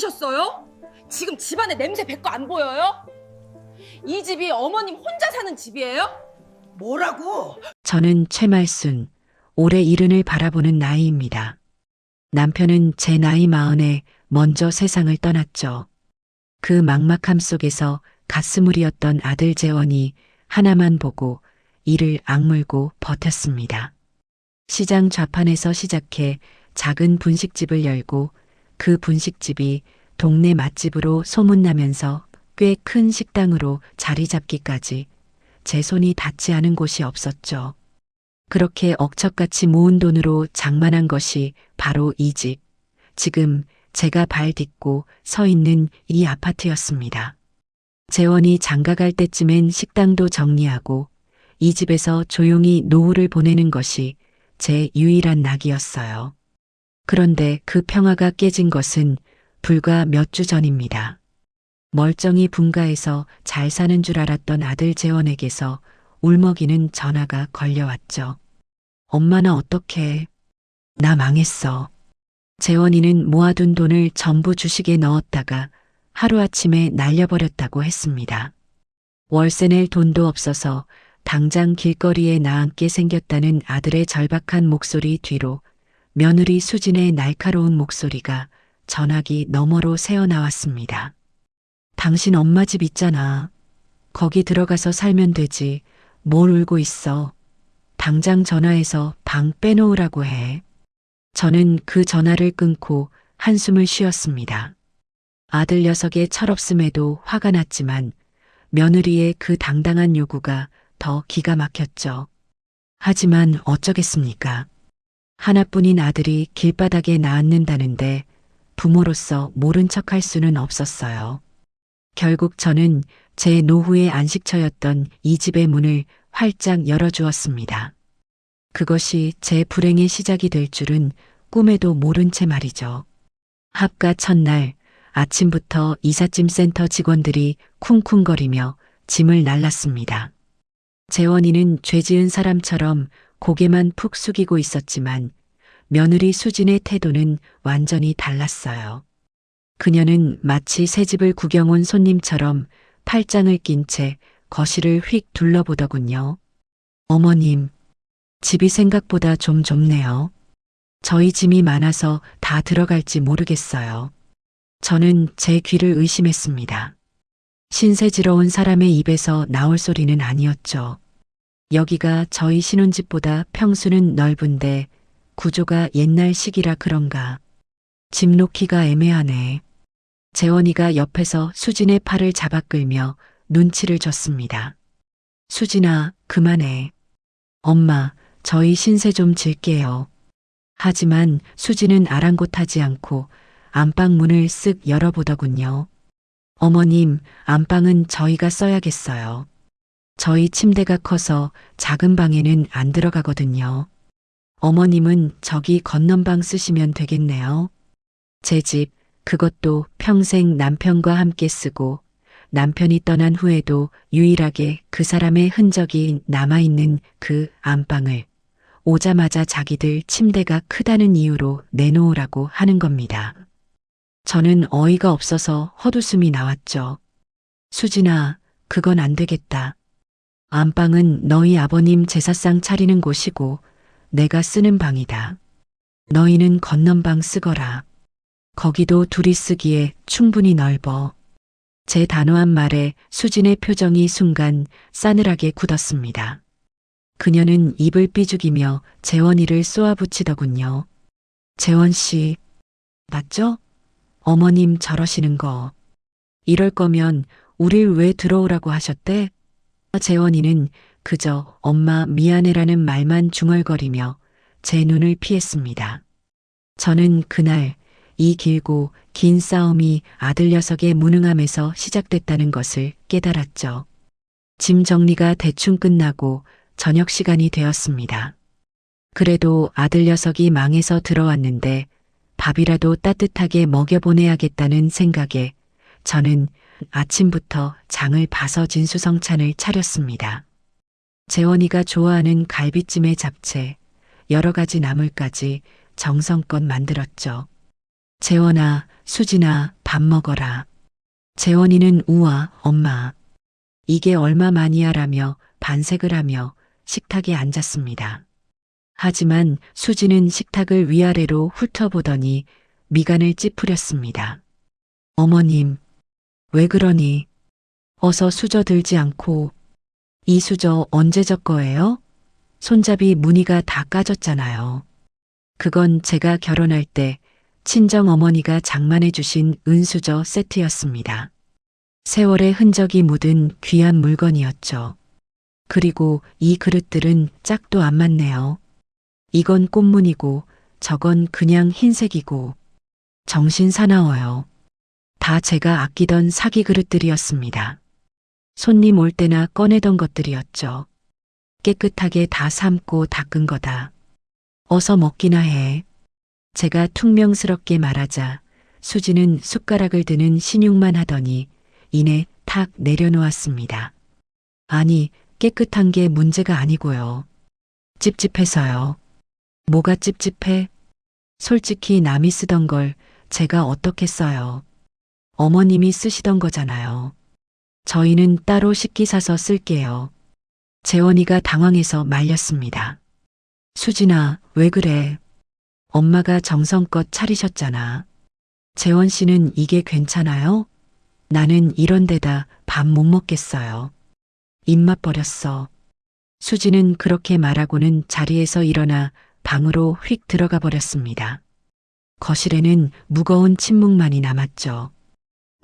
시키셨어요? 지금 집안에 냄새 배거 안 보여요? 이 집이 어머님 혼자 사는 집이에요? 뭐라고? 저는 최말순, 올해 70을 바라보는 나이입니다. 남편은 제 나이 40에 먼저 세상을 떠났죠. 그 막막함 속에서 가스물이었던 아들 재원이 하나만 보고 이를 악물고 버텼습니다. 시장 좌판에서 시작해 작은 분식집을 열고 그 분식집이 동네 맛집으로 소문나면서 꽤 큰 식당으로 자리 잡기까지 제 손이 닿지 않은 곳이 없었죠. 그렇게 억척같이 모은 돈으로 장만한 것이 바로 이 집, 지금 제가 발 딛고 서 있는 이 아파트였습니다. 재원이 장가갈 때쯤엔 식당도 정리하고 이 집에서 조용히 노후를 보내는 것이 제 유일한 낙이었어요. 그런데 그 평화가 깨진 것은 불과 몇 주 전입니다. 멀쩡히 분가해서 잘 사는 줄 알았던 아들 재원에게서 울먹이는 전화가 걸려왔죠. 엄마 나 어떡해. 나 망했어. 재원이는 모아둔 돈을 전부 주식에 넣었다가 하루아침에 날려버렸다고 했습니다. 월세 낼 돈도 없어서 당장 길거리에 나앉게 생겼다는 아들의 절박한 목소리 뒤로 며느리 수진의 날카로운 목소리가 전화기 너머로 새어나왔습니다. 당신 엄마 집 있잖아. 거기 들어가서 살면 되지. 뭘 울고 있어. 당장 전화해서 방 빼놓으라고 해. 저는 그 전화를 끊고 한숨을 쉬었습니다. 아들 녀석의 철없음에도 화가 났지만 며느리의 그 당당한 요구가 더 기가 막혔죠. 하지만 어쩌겠습니까? 하나뿐인 아들이 길바닥에 낳았는다는데 부모로서 모른 척할 수는 없었어요. 결국 저는 제 노후의 안식처였던 이 집의 문을 활짝 열어주었습니다. 그것이 제 불행의 시작이 될 줄은 꿈에도 모른 채 말이죠. 합가 첫날 아침부터 이삿짐 센터 직원들이 쿵쿵거리며 짐을 날랐습니다. 재원이는 죄 지은 사람처럼 고개만 푹 숙이고 있었지만 며느리 수진의 태도는 완전히 달랐어요. 그녀는 마치 새 집을 구경 온 손님처럼 팔짱을 낀 채 거실을 휙 둘러보더군요. 어머님, 집이 생각보다 좀 좁네요. 저희 짐이 많아서 다 들어갈지 모르겠어요. 저는 제 귀를 의심했습니다. 신세지러 온 사람의 입에서 나올 소리는 아니었죠. 여기가 저희 신혼집보다 평수는 넓은데 구조가 옛날식이라 그런가. 집 놓기가 애매하네. 재원이가 옆에서 수진의 팔을 잡아 끌며 눈치를 줬습니다. 수진아, 그만해. 엄마, 저희 신세 좀 질게요. 하지만 수진은 아랑곳하지 않고 안방 문을 쓱 열어보더군요. 어머님, 안방은 저희가 써야겠어요. 저희 침대가 커서 작은 방에는 안 들어가거든요. 어머님은 저기 건넌방 쓰시면 되겠네요. 제 집, 그것도 평생 남편과 함께 쓰고 남편이 떠난 후에도 유일하게 그 사람의 흔적이 남아있는 그 안방을 오자마자 자기들 침대가 크다는 이유로 내놓으라고 하는 겁니다. 저는 어이가 없어서 헛웃음이 나왔죠. 수진아, 그건 안 되겠다. 안방은 너희 아버님 제사상 차리는 곳이고 내가 쓰는 방이다. 너희는 건넌방 쓰거라. 거기도 둘이 쓰기에 충분히 넓어. 제 단호한 말에 수진의 표정이 순간 싸늘하게 굳었습니다. 그녀는 입을 삐죽이며 재원이를 쏘아붙이더군요. 재원 씨, 맞죠? 어머님 저러시는 거. 이럴 거면 우릴 왜 들어오라고 하셨대? 재원이는 그저 엄마 미안해라는 말만 중얼거리며 제 눈을 피했습니다. 저는 그날 이 길고 긴 싸움이 아들 녀석의 무능함에서 시작됐다는 것을 깨달았죠. 짐 정리가 대충 끝나고 저녁 시간이 되었습니다. 그래도 아들 녀석이 망해서 들어왔는데 밥이라도 따뜻하게 먹여보내야겠다는 생각에 저는 아침부터 장을 봐서 진수성찬을 차렸습니다. 재원이가 좋아하는 갈비찜에 잡채, 여러 가지 나물까지 정성껏 만들었죠. 재원아, 수진아, 밥 먹어라. 재원이는 우와, 엄마. 이게 얼마만이야라며 반색을 하며 식탁에 앉았습니다. 하지만 수지는 식탁을 위아래로 훑어보더니 미간을 찌푸렸습니다. 어머님, 왜 그러니? 어서 수저 들지 않고. 이 수저 언제 적 거예요? 손잡이 무늬가 다 까졌잖아요. 그건 제가 결혼할 때 친정 어머니가 장만해 주신 은수저 세트였습니다. 세월의 흔적이 묻은 귀한 물건이었죠. 그리고 이 그릇들은 짝도 안 맞네요. 이건 꽃무늬고 저건 그냥 흰색이고 정신 사나워요. 다 제가 아끼던 사기 그릇들이었습니다. 손님 올 때나 꺼내던 것들이었죠. 깨끗하게 다 삶고 닦은 거다. 어서 먹기나 해. 제가 퉁명스럽게 말하자 수지는 숟가락을 드는 신용만 하더니 이내 탁 내려놓았습니다. 아니, 깨끗한 게 문제가 아니고요. 찝찝해서요. 뭐가 찝찝해? 솔직히 남이 쓰던 걸 제가 어떻게 써요. 어머님이 쓰시던 거잖아요. 저희는 따로 식기 사서 쓸게요. 재원이가 당황해서 말렸습니다. 수진아, 왜 그래? 엄마가 정성껏 차리셨잖아. 재원 씨는 이게 괜찮아요? 나는 이런 데다 밥 못 먹겠어요. 입맛 버렸어. 수지는 그렇게 말하고는 자리에서 일어나 방으로 휙 들어가 버렸습니다. 거실에는 무거운 침묵만이 남았죠.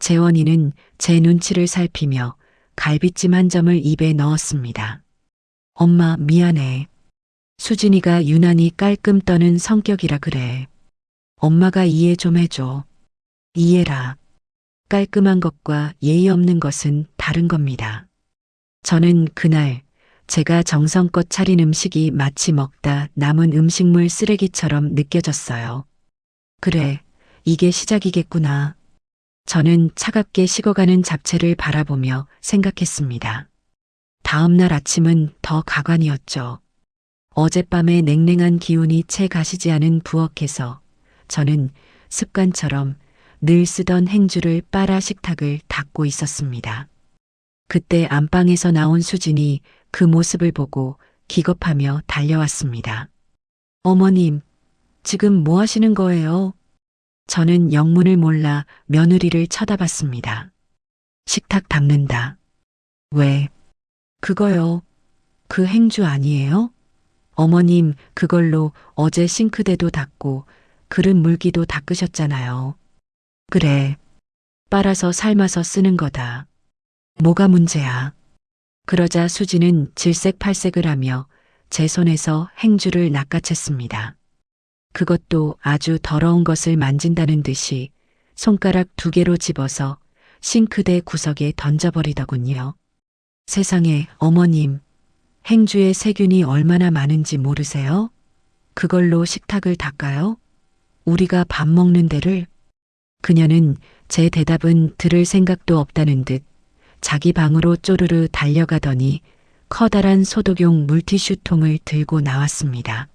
재원이는 제 눈치를 살피며 갈비찜 한 점을 입에 넣었습니다. 엄마, 미안해. 수진이가 유난히 깔끔 떠는 성격이라 그래. 엄마가 이해 좀 해줘. 이해라. 깔끔한 것과 예의 없는 것은 다른 겁니다. 저는 그날 제가 정성껏 차린 음식이 마치 먹다 남은 음식물 쓰레기처럼 느껴졌어요. 그래, 이게 시작이겠구나. 저는 차갑게 식어가는 잡채를 바라보며 생각했습니다. 다음 날 아침은 더 가관이었죠. 어젯밤의 냉랭한 기운이 채 가시지 않은 부엌에서 저는 습관처럼 늘 쓰던 행주를 빨아 식탁을 닦고 있었습니다. 그때 안방에서 나온 수진이 그 모습을 보고 기겁하며 달려왔습니다. 어머님, 지금 뭐 하시는 거예요? 저는 영문을 몰라 며느리를 쳐다봤습니다. 식탁 닦는다. 왜? 그거요. 그 행주 아니에요? 어머님, 그걸로 어제 싱크대도 닦고 그릇 물기도 닦으셨잖아요. 그래. 빨아서 삶아서 쓰는 거다. 뭐가 문제야? 그러자 수지는 질색팔색을 하며 제 손에서 행주를 낚아챘습니다. 그것도 아주 더러운 것을 만진다는 듯이 손가락 2개로 집어서 싱크대 구석에 던져버리더군요. 세상에, 어머님, 행주에 세균이 얼마나 많은지 모르세요? 그걸로 식탁을 닦아요? 우리가 밥 먹는 데를? 그녀는 제 대답은 들을 생각도 없다는 듯 자기 방으로 쪼르르 달려가더니 커다란 소독용 물티슈통을 들고 나왔습니다.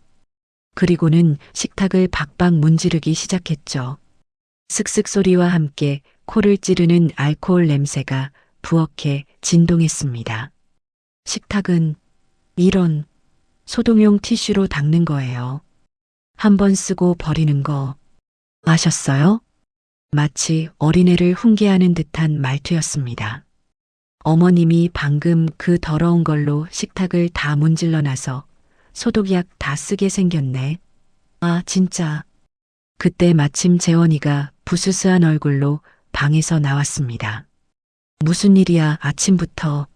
그리고는 식탁을 박박 문지르기 시작했죠. 슥슥 소리와 함께 코를 찌르는 알코올 냄새가 부엌에 진동했습니다. 식탁은 이런 소독용 티슈로 닦는 거예요. 한 번 쓰고 버리는 거 아셨어요? 마치 어린애를 훈계하는 듯한 말투였습니다. 어머님이 방금 그 더러운 걸로 식탁을 다 문질러 놔서 소독약 다 쓰게 생겼네. 아, 진짜. 그때 마침 재원이가 부스스한 얼굴로 방에서 나왔습니다. 무슨 일이야, 아침부터.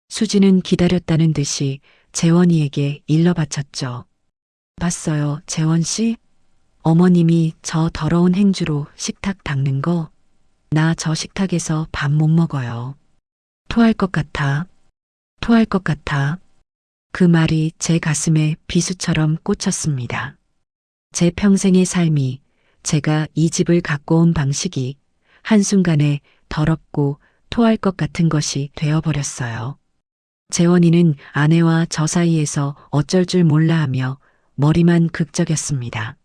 수지는 기다렸다는 듯이 재원이에게 일러 바쳤죠. 봤어요, 재원 씨? 어머님이 저 더러운 행주로 식탁 닦는 거? 나 저 식탁에서 밥 못 먹어요. 토할 것 같아. 토할 것 같아. 그 말이 제 가슴에 비수처럼 꽂혔습니다. 제 평생의 삶이, 제가 이 집을 갖고 온 방식이 한순간에 더럽고 토할 것 같은 것이 되어버렸어요. 재원이는 아내와 저 사이에서 어쩔 줄 몰라 하며 머리만 극적였습니다.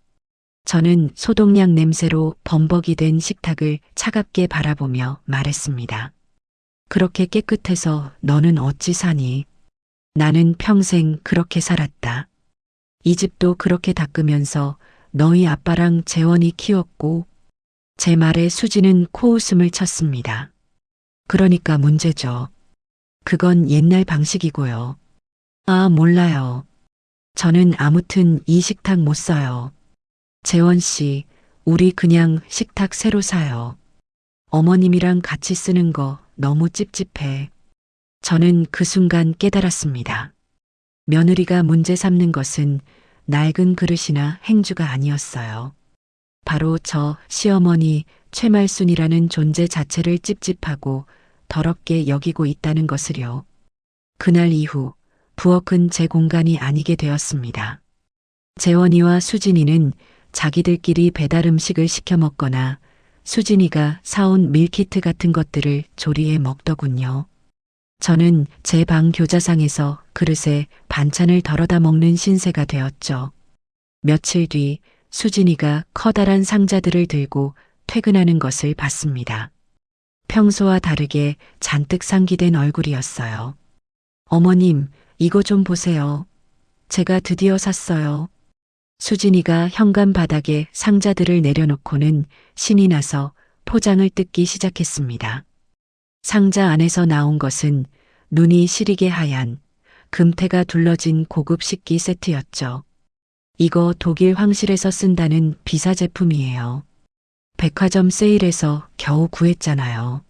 저는 소독약 냄새로 범벅이 된 식탁을 차갑게 바라보며 말했습니다. 그렇게 깨끗해서 너는 어찌 사니? 나는 평생 그렇게 살았다. 이 집도 그렇게 닦으면서 너희 아빠랑 재원이 키웠고, 제 말에 수지는 코웃음을 쳤습니다. 그러니까 문제죠. 그건 옛날 방식이고요. 아, 몰라요. 저는 아무튼 이 식탁 못 써요. 재원 씨, 우리 그냥 식탁 새로 사요. 어머님이랑 같이 쓰는 거 너무 찝찝해. 저는 그 순간 깨달았습니다. 며느리가 문제 삼는 것은 낡은 그릇이나 행주가 아니었어요. 바로 저 시어머니 최말순이라는 존재 자체를 찝찝하고 더럽게 여기고 있다는 것을요. 그날 이후 부엌은 제 공간이 아니게 되었습니다. 재원이와 수진이는 자기들끼리 배달 음식을 시켜 먹거나 수진이가 사온 밀키트 같은 것들을 조리해 먹더군요. 저는 제 방 교자상에서 그릇에 반찬을 덜어다 먹는 신세가 되었죠. 며칠 뒤 수진이가 커다란 상자들을 들고 퇴근하는 것을 봤습니다. 평소와 다르게 잔뜩 상기된 얼굴이었어요. 어머님, 이거 좀 보세요. 제가 드디어 샀어요. 수진이가 현관 바닥에 상자들을 내려놓고는 신이 나서 포장을 뜯기 시작했습니다. 상자 안에서 나온 것은 눈이 시리게 하얀 금태가 둘러진 고급 식기 세트였죠. 이거 독일 황실에서 쓴다는 비싸 제품이에요. 백화점 세일에서 겨우 구했잖아요.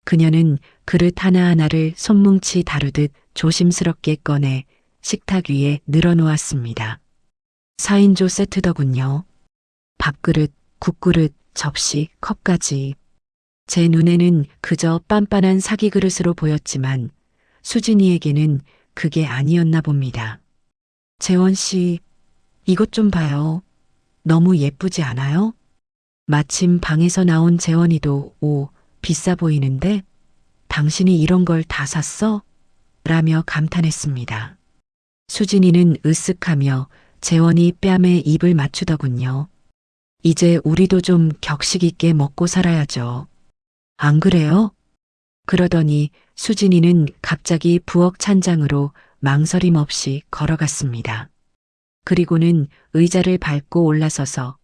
그녀는 그릇 하나하나를 손뭉치 다루듯 조심스럽게 꺼내 식탁 위에 늘어놓았습니다. 4인조 세트더군요. 밥그릇, 국그릇, 접시, 컵까지. 제 눈에는 그저 빤빤한 사기 그릇으로 보였지만 수진이에게는 그게 아니었나 봅니다. 재원 씨, 이것 좀 봐요. 너무 예쁘지 않아요? 마침 방에서 나온 재원이도 오, 비싸 보이는데 당신이 이런 걸 다 샀어? 라며 감탄했습니다. 수진이는 으쓱하며 재원이 뺨에 입을 맞추더군요. 이제 우리도 좀 격식 있게 먹고 살아야죠. 안 그래요? 그러더니 수진이는 갑자기 부엌 찬장으로 망설임 없이 걸어갔습니다. 그리고는 의자를 밟고 올라서서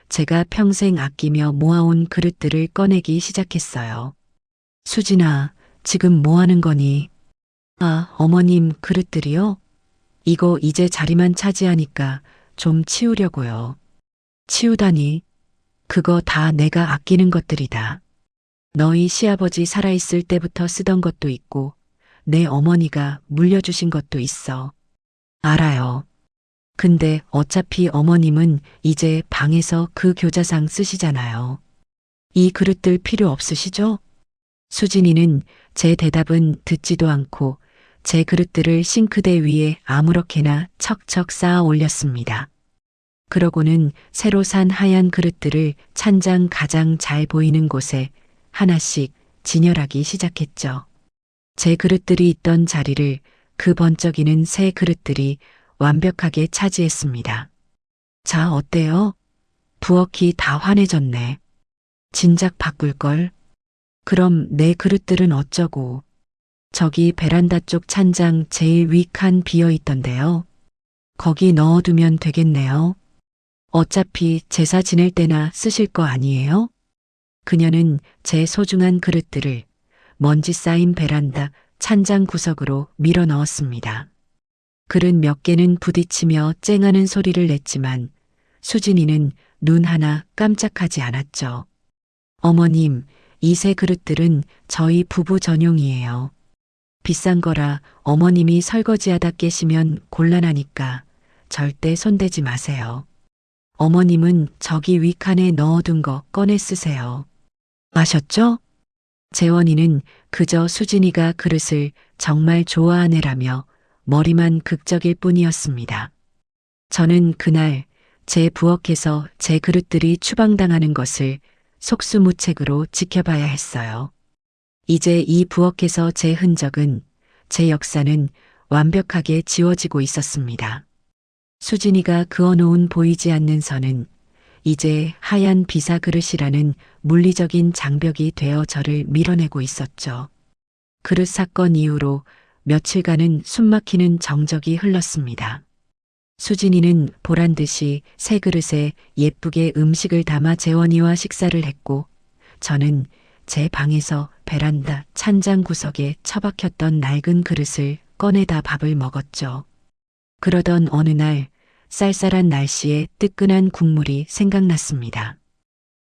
제가 평생 아끼며 모아온 그릇들을 꺼내기 시작했어요. 수진아, 지금 뭐 하는 거니? 아, 어머님 그릇들이요? 이거 이제 자리만 차지하니까 좀 치우려고요. 치우다니? 그거 다 내가 아끼는 것들이다. 너희 시아버지 살아있을 때부터 쓰던 것도 있고 내 어머니가 물려주신 것도 있어. 알아요. 근데 어차피 어머님은 이제 방에서 그 교자상 쓰시잖아요. 이 그릇들 필요 없으시죠? 수진이는 제 대답은 듣지도 않고 제 그릇들을 싱크대 위에 아무렇게나 척척 쌓아 올렸습니다. 그러고는 새로 산 하얀 그릇들을 찬장 가장 잘 보이는 곳에 하나씩 진열하기 시작했죠. 제 그릇들이 있던 자리를 그 번쩍이는 새 그릇들이 완벽하게 차지했습니다. 자, 어때요? 부엌이 다 환해졌네. 진작 바꿀걸. 그럼 내 그릇들은 어쩌고. 저기 베란다 쪽 찬장 제일 위 칸 비어 있던데요. 거기 넣어두면 되겠네요. 어차피 제사 지낼 때나 쓰실 거 아니에요? 그녀는 제 소중한 그릇들을 먼지 쌓인 베란다 찬장 구석으로 밀어 넣었습니다. 그릇 몇 개는 부딪히며 쨍하는 소리를 냈지만 수진이는 눈 하나 깜짝하지 않았죠. 어머님, 이 새 그릇들은 저희 부부 전용이에요. 비싼 거라 어머님이 설거지하다 깨시면 곤란하니까 절대 손대지 마세요. 어머님은 저기 윗칸에 넣어둔 거 꺼내 쓰세요. 아셨죠? 재원이는 그저 수진이가 그릇을 정말 좋아하네라며 머리만 극적일 뿐이었습니다. 저는 그날 제 부엌에서 제 그릇들이 추방당하는 것을 속수무책으로 지켜봐야 했어요. 이제 이 부엌에서 제 흔적은, 제 역사는 완벽하게 지워지고 있었습니다. 수진이가 그어놓은 보이지 않는 선은 이제 하얀 비사 그릇이라는 물리적인 장벽이 되어 저를 밀어내고 있었죠. 그릇 사건 이후로 며칠간은 숨막히는 정적이 흘렀습니다. 수진이는 보란 듯이 새 그릇에 예쁘게 음식을 담아 재원이와 식사를 했고, 저는 제 방에서 베란다 찬장 구석에 처박혔던 낡은 그릇을 꺼내다 밥을 먹었죠. 그러던 어느 날 쌀쌀한 날씨에 뜨끈한 국물이 생각났습니다.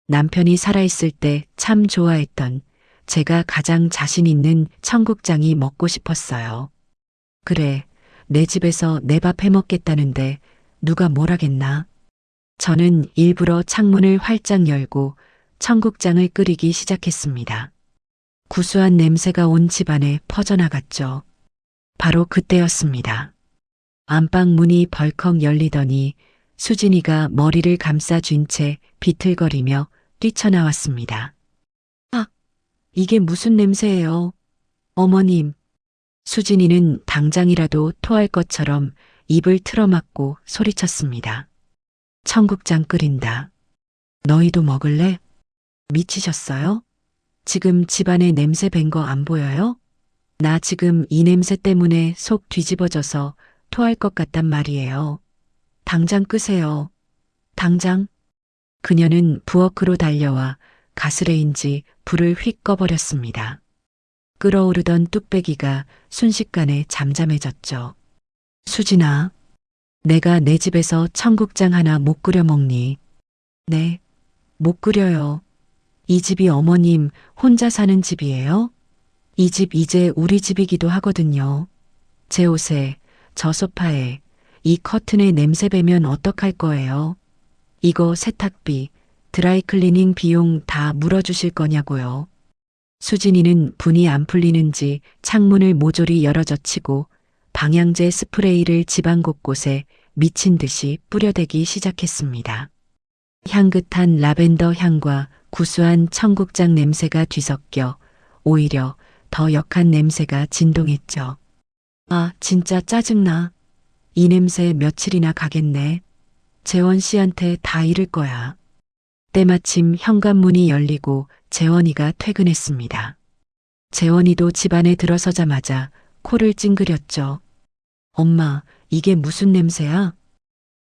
남편이 살아있을 때 참 좋아했던 제가 가장 자신 있는 청국장이 먹고 싶었어요. 그래, 내 집에서 내 밥 해먹겠다는데 누가 뭐라겠나? 저는 일부러 창문을 활짝 열고 청국장을 끓이기 시작했습니다. 구수한 냄새가 온 집안에 퍼져나갔죠. 바로 그때였습니다. 안방 문이 벌컥 열리더니 수진이가 머리를 감싸쥔 채 비틀거리며 뛰쳐나왔습니다. 아, 이게 무슨 냄새예요? 어머님. 수진이는 당장이라도 토할 것처럼 입을 틀어막고 소리쳤습니다. 청국장 끓인다. 너희도 먹을래? 미치셨어요? 지금 집안에 냄새 밴 거 안 보여요? 나 지금 이 냄새 때문에 속 뒤집어져서 토할 것 같단 말이에요. 당장 끄세요. 당장. 그녀는 부엌으로 달려와 가스레인지 불을 휙 꺼버렸습니다. 끓어오르던 뚝배기가 순식간에 잠잠해졌죠. 수진아, 내가 내 집에서 청국장 하나 못 끓여 먹니? 네, 못 끓여요. 이 집이 어머님 혼자 사는 집이에요? 이 집 이제 우리 집이기도 하거든요. 제 옷에, 저 소파에, 이 커튼에 냄새 배면 어떡할 거예요? 이거 세탁비, 드라이클리닝 비용 다 물어주실 거냐고요. 수진이는 분이 안 풀리는지 창문을 모조리 열어젖히고 방향제 스프레이를 집안 곳곳에 미친 듯이 뿌려대기 시작했습니다. 향긋한 라벤더 향과 구수한 청국장 냄새가 뒤섞여 오히려 더 역한 냄새가 진동했죠. 아, 진짜 짜증나. 이 냄새 며칠이나 가겠네. 재원 씨한테 다 이를 거야. 때마침 현관문이 열리고 재원이가 퇴근했습니다. 재원이도 집안에 들어서자마자 코를 찡그렸죠. 엄마, 이게 무슨 냄새야?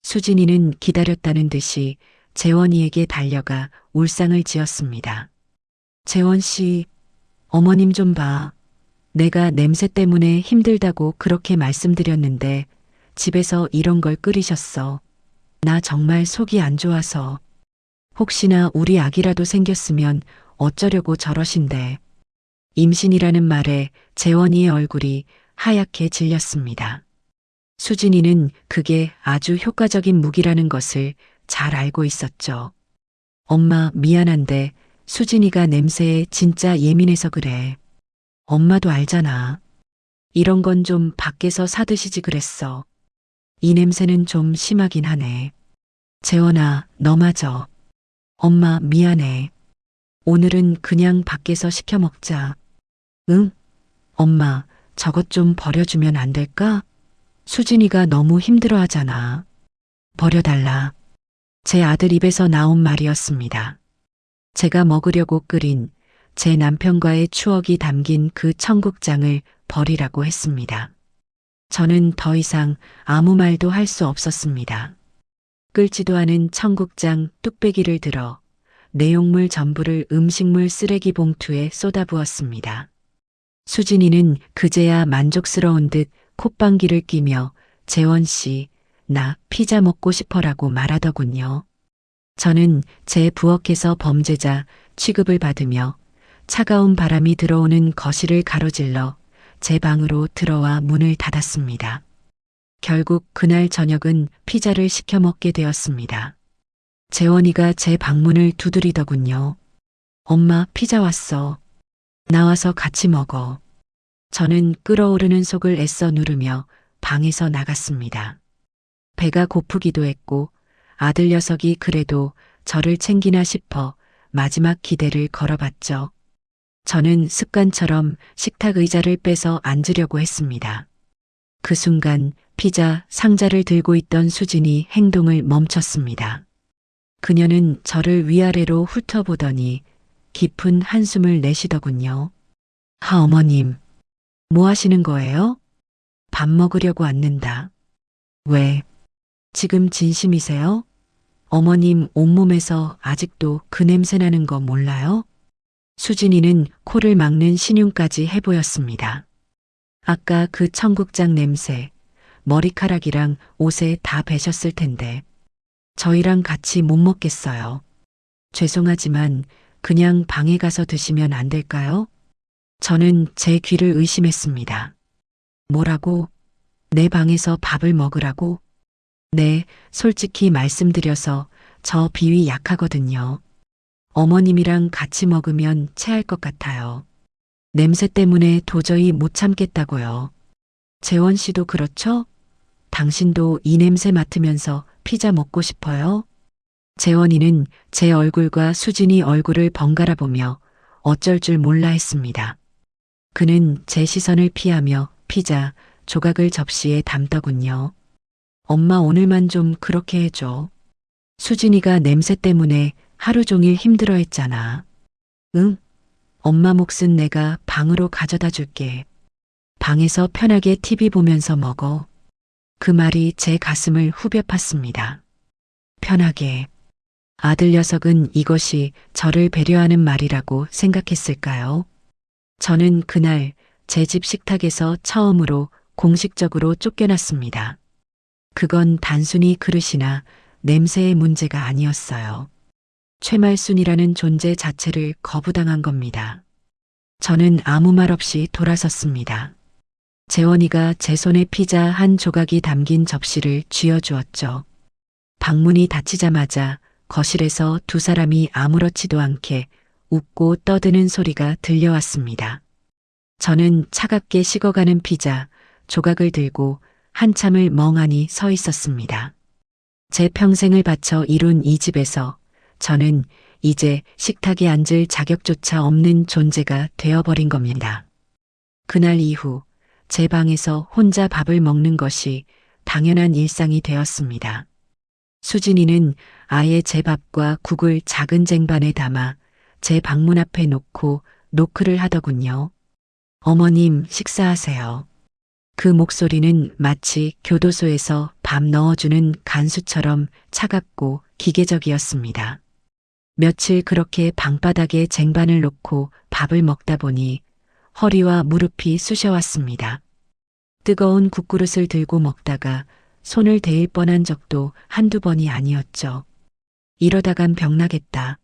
수진이는 기다렸다는 듯이 재원이에게 달려가 울상을 지었습니다. 재원 씨, 어머님 좀 봐. 내가 냄새 때문에 힘들다고 그렇게 말씀드렸는데 집에서 이런 걸 끓이셨어. 나 정말 속이 안 좋아서. 혹시나 우리 아기라도 생겼으면 어쩌려고 저러신데. 임신이라는 말에 재원이의 얼굴이 하얗게 질렸습니다. 수진이는 그게 아주 효과적인 무기라는 것을 잘 알고 있었죠. 엄마 미안한데 수진이가 냄새에 진짜 예민해서 그래. 엄마도 알잖아. 이런 건 좀 밖에서 사드시지 그랬어. 이 냄새는 좀 심하긴 하네. 재원아, 너 마저. 엄마 미안해. 오늘은 그냥 밖에서 시켜 먹자. 응? 엄마, 저것 좀 버려주면 안 될까? 수진이가 너무 힘들어하잖아. 버려달라. 제 아들 입에서 나온 말이었습니다. 제가 먹으려고 끓인 제 남편과의 추억이 담긴 그 청국장을 버리라고 했습니다. 저는 더 이상 아무 말도 할 수 없었습니다. 끓지도 않은 청국장 뚝배기를 들어 내용물 전부를 음식물 쓰레기 봉투에 쏟아부었습니다. 수진이는 그제야 만족스러운 듯 콧방귀를 뀌며 재원 씨, 나 피자 먹고 싶어라고 말하더군요. 저는 제 부엌에서 범죄자 취급을 받으며 차가운 바람이 들어오는 거실을 가로질러 제 방으로 들어와 문을 닫았습니다. 결국 그날 저녁은 피자를 시켜 먹게 되었습니다. 재원이가 제 방문을 두드리더군요. 엄마, 피자 왔어. 나와서 같이 먹어. 저는 끓어오르는 속을 애써 누르며 방에서 나갔습니다. 배가 고프기도 했고 아들 녀석이 그래도 저를 챙기나 싶어 마지막 기대를 걸어봤죠. 저는 습관처럼 식탁 의자를 빼서 앉으려고 했습니다. 그 순간 피자 상자를 들고 있던 수진이 행동을 멈췄습니다. 그녀는 저를 위아래로 훑어보더니 깊은 한숨을 내쉬더군요. 어머님, 뭐 하시는 거예요? 밥 먹으려고 왔는다. 왜? 지금 진심이세요? 어머님 온몸에서 아직도 그 냄새 나는 거 몰라요? 수진이는 코를 막는 신용까지 해보였습니다. 아까 그 청국장 냄새, 머리카락이랑 옷에 다 배셨을 텐데 저희랑 같이 못 먹겠어요. 죄송하지만 그냥 방에 가서 드시면 안 될까요? 저는 제 귀를 의심했습니다. 뭐라고? 내 방에서 밥을 먹으라고? 네, 솔직히 말씀드려서 저 비위 약하거든요. 어머님이랑 같이 먹으면 체할 것 같아요. 냄새 때문에 도저히 못 참겠다고요. 재원 씨도 그렇죠? 당신도 이 냄새 맡으면서 피자 먹고 싶어요? 재원이는 제 얼굴과 수진이 얼굴을 번갈아 보며 어쩔 줄 몰라 했습니다. 그는 제 시선을 피하며 피자 조각을 접시에 담더군요. 엄마 오늘만 좀 그렇게 해줘. 수진이가 냄새 때문에 하루 종일 힘들어 했잖아. 응? 엄마 몫은 내가 방으로 가져다 줄게. 방에서 편하게 TV 보면서 먹어. 그 말이 제 가슴을 후벼 팠습니다. 편하게. 아들 녀석은 이것이 저를 배려하는 말이라고 생각했을까요? 저는 그날 제 집 식탁에서 처음으로 공식적으로 쫓겨났습니다. 그건 단순히 그릇이나 냄새의 문제가 아니었어요. 최말순이라는 존재 자체를 거부당한 겁니다. 저는 아무 말 없이 돌아섰습니다. 재원이가 제 손에 피자 한 조각이 담긴 접시를 쥐어주었죠. 방문이 닫히자마자 거실에서 두 사람이 아무렇지도 않게 웃고 떠드는 소리가 들려왔습니다. 저는 차갑게 식어가는 피자 조각을 들고 한참을 멍하니 서 있었습니다. 제 평생을 바쳐 이룬 이 집에서 저는 이제 식탁에 앉을 자격조차 없는 존재가 되어버린 겁니다. 그날 이후 제 방에서 혼자 밥을 먹는 것이 당연한 일상이 되었습니다. 수진이는 아예 제 밥과 국을 작은 쟁반에 담아 제 방문 앞에 놓고 노크를 하더군요. 어머님 식사하세요. 그 목소리는 마치 교도소에서 밥 넣어주는 간수처럼 차갑고 기계적이었습니다. 며칠 그렇게 방바닥에 쟁반을 놓고 밥을 먹다 보니 허리와 무릎이 쑤셔왔습니다. 뜨거운 국그릇을 들고 먹다가 손을 대일 뻔한 적도 한두 번이 아니었죠. 이러다간 병나겠다.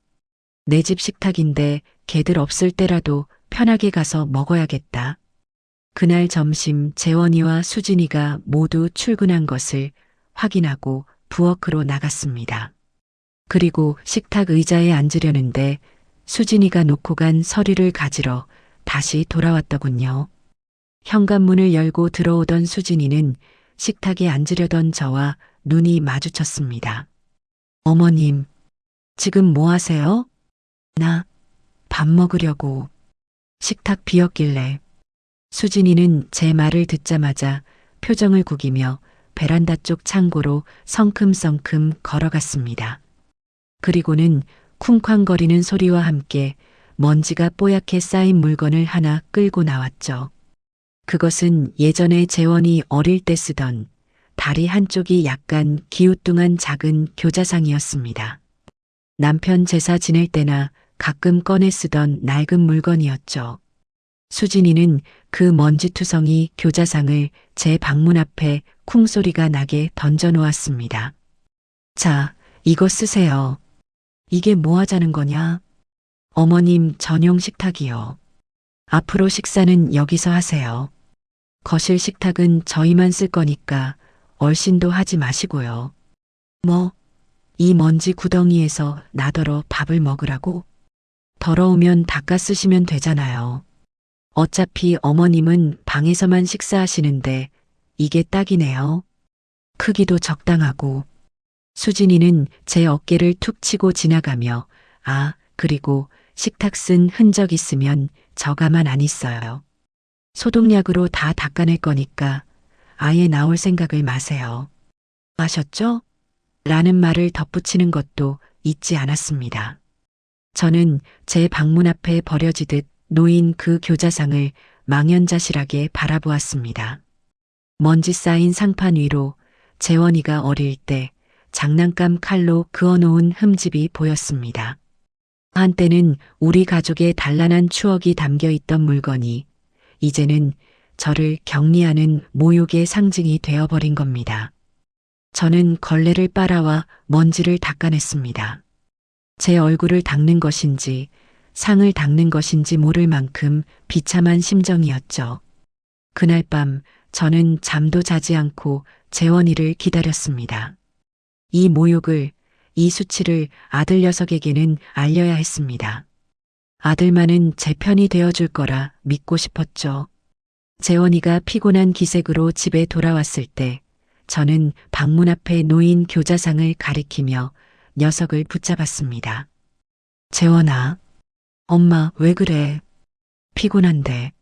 내 집 식탁인데 걔들 없을 때라도 편하게 가서 먹어야겠다. 그날 점심 재원이와 수진이가 모두 출근한 것을 확인하고 부엌으로 나갔습니다. 그리고 식탁 의자에 앉으려는데 수진이가 놓고 간 서류를 가지러 다시 돌아왔더군요. 현관문을 열고 들어오던 수진이는 식탁에 앉으려던 저와 눈이 마주쳤습니다. 어머님, 지금 뭐 하세요? 나 밥 먹으려고. 식탁 비었길래. 수진이는 제 말을 듣자마자 표정을 구기며 베란다 쪽 창고로 성큼성큼 걸어갔습니다. 그리고는 쿵쾅거리는 소리와 함께 먼지가 뽀얗게 쌓인 물건을 하나 끌고 나왔죠. 그것은 예전에 재원이 어릴 때 쓰던 다리 한쪽이 약간 기우뚱한 작은 교자상이었습니다. 남편 제사 지낼 때나 가끔 꺼내 쓰던 낡은 물건이었죠. 수진이는 그 먼지투성이 교자상을 제 방문 앞에 쿵소리가 나게 던져놓았습니다. 자, 이거 쓰세요. 이게 뭐 하자는 거냐? 어머님 전용 식탁이요. 앞으로 식사는 여기서 하세요. 거실 식탁은 저희만 쓸 거니까 얼씬도 하지 마시고요. 뭐, 이 먼지 구덩이에서 나더러 밥을 먹으라고? 더러우면 닦아 쓰시면 되잖아요. 어차피 어머님은 방에서만 식사하시는데 이게 딱이네요. 크기도 적당하고. 수진이는 제 어깨를 툭 치고 지나가며 그리고 식탁 쓴 흔적 있으면 저 가만 안 있어요. 소독약으로 다 닦아낼 거니까 아예 나올 생각을 마세요. 아셨죠? 라는 말을 덧붙이는 것도 잊지 않았습니다. 저는 제 방문 앞에 버려지듯 놓인 그 교자상을 망연자실하게 바라보았습니다. 먼지 쌓인 상판 위로 재원이가 어릴 때 장난감 칼로 그어놓은 흠집이 보였습니다. 한때는 우리 가족의 단란한 추억이 담겨 있던 물건이 이제는 저를 격리하는 모욕의 상징이 되어버린 겁니다. 저는 걸레를 빨아와 먼지를 닦아냈습니다. 제 얼굴을 닦는 것인지 상을 닦는 것인지 모를 만큼 비참한 심정이었죠. 그날 밤 저는 잠도 자지 않고 재원이를 기다렸습니다. 이 모욕을, 이 수치를 아들 녀석에게는 알려야 했습니다. 아들만은 제 편이 되어줄 거라 믿고 싶었죠. 재원이가 피곤한 기색으로 집에 돌아왔을 때 저는 방문 앞에 놓인 교자상을 가리키며 녀석을 붙잡았습니다. 재원아, 엄마 왜 그래? 피곤한데.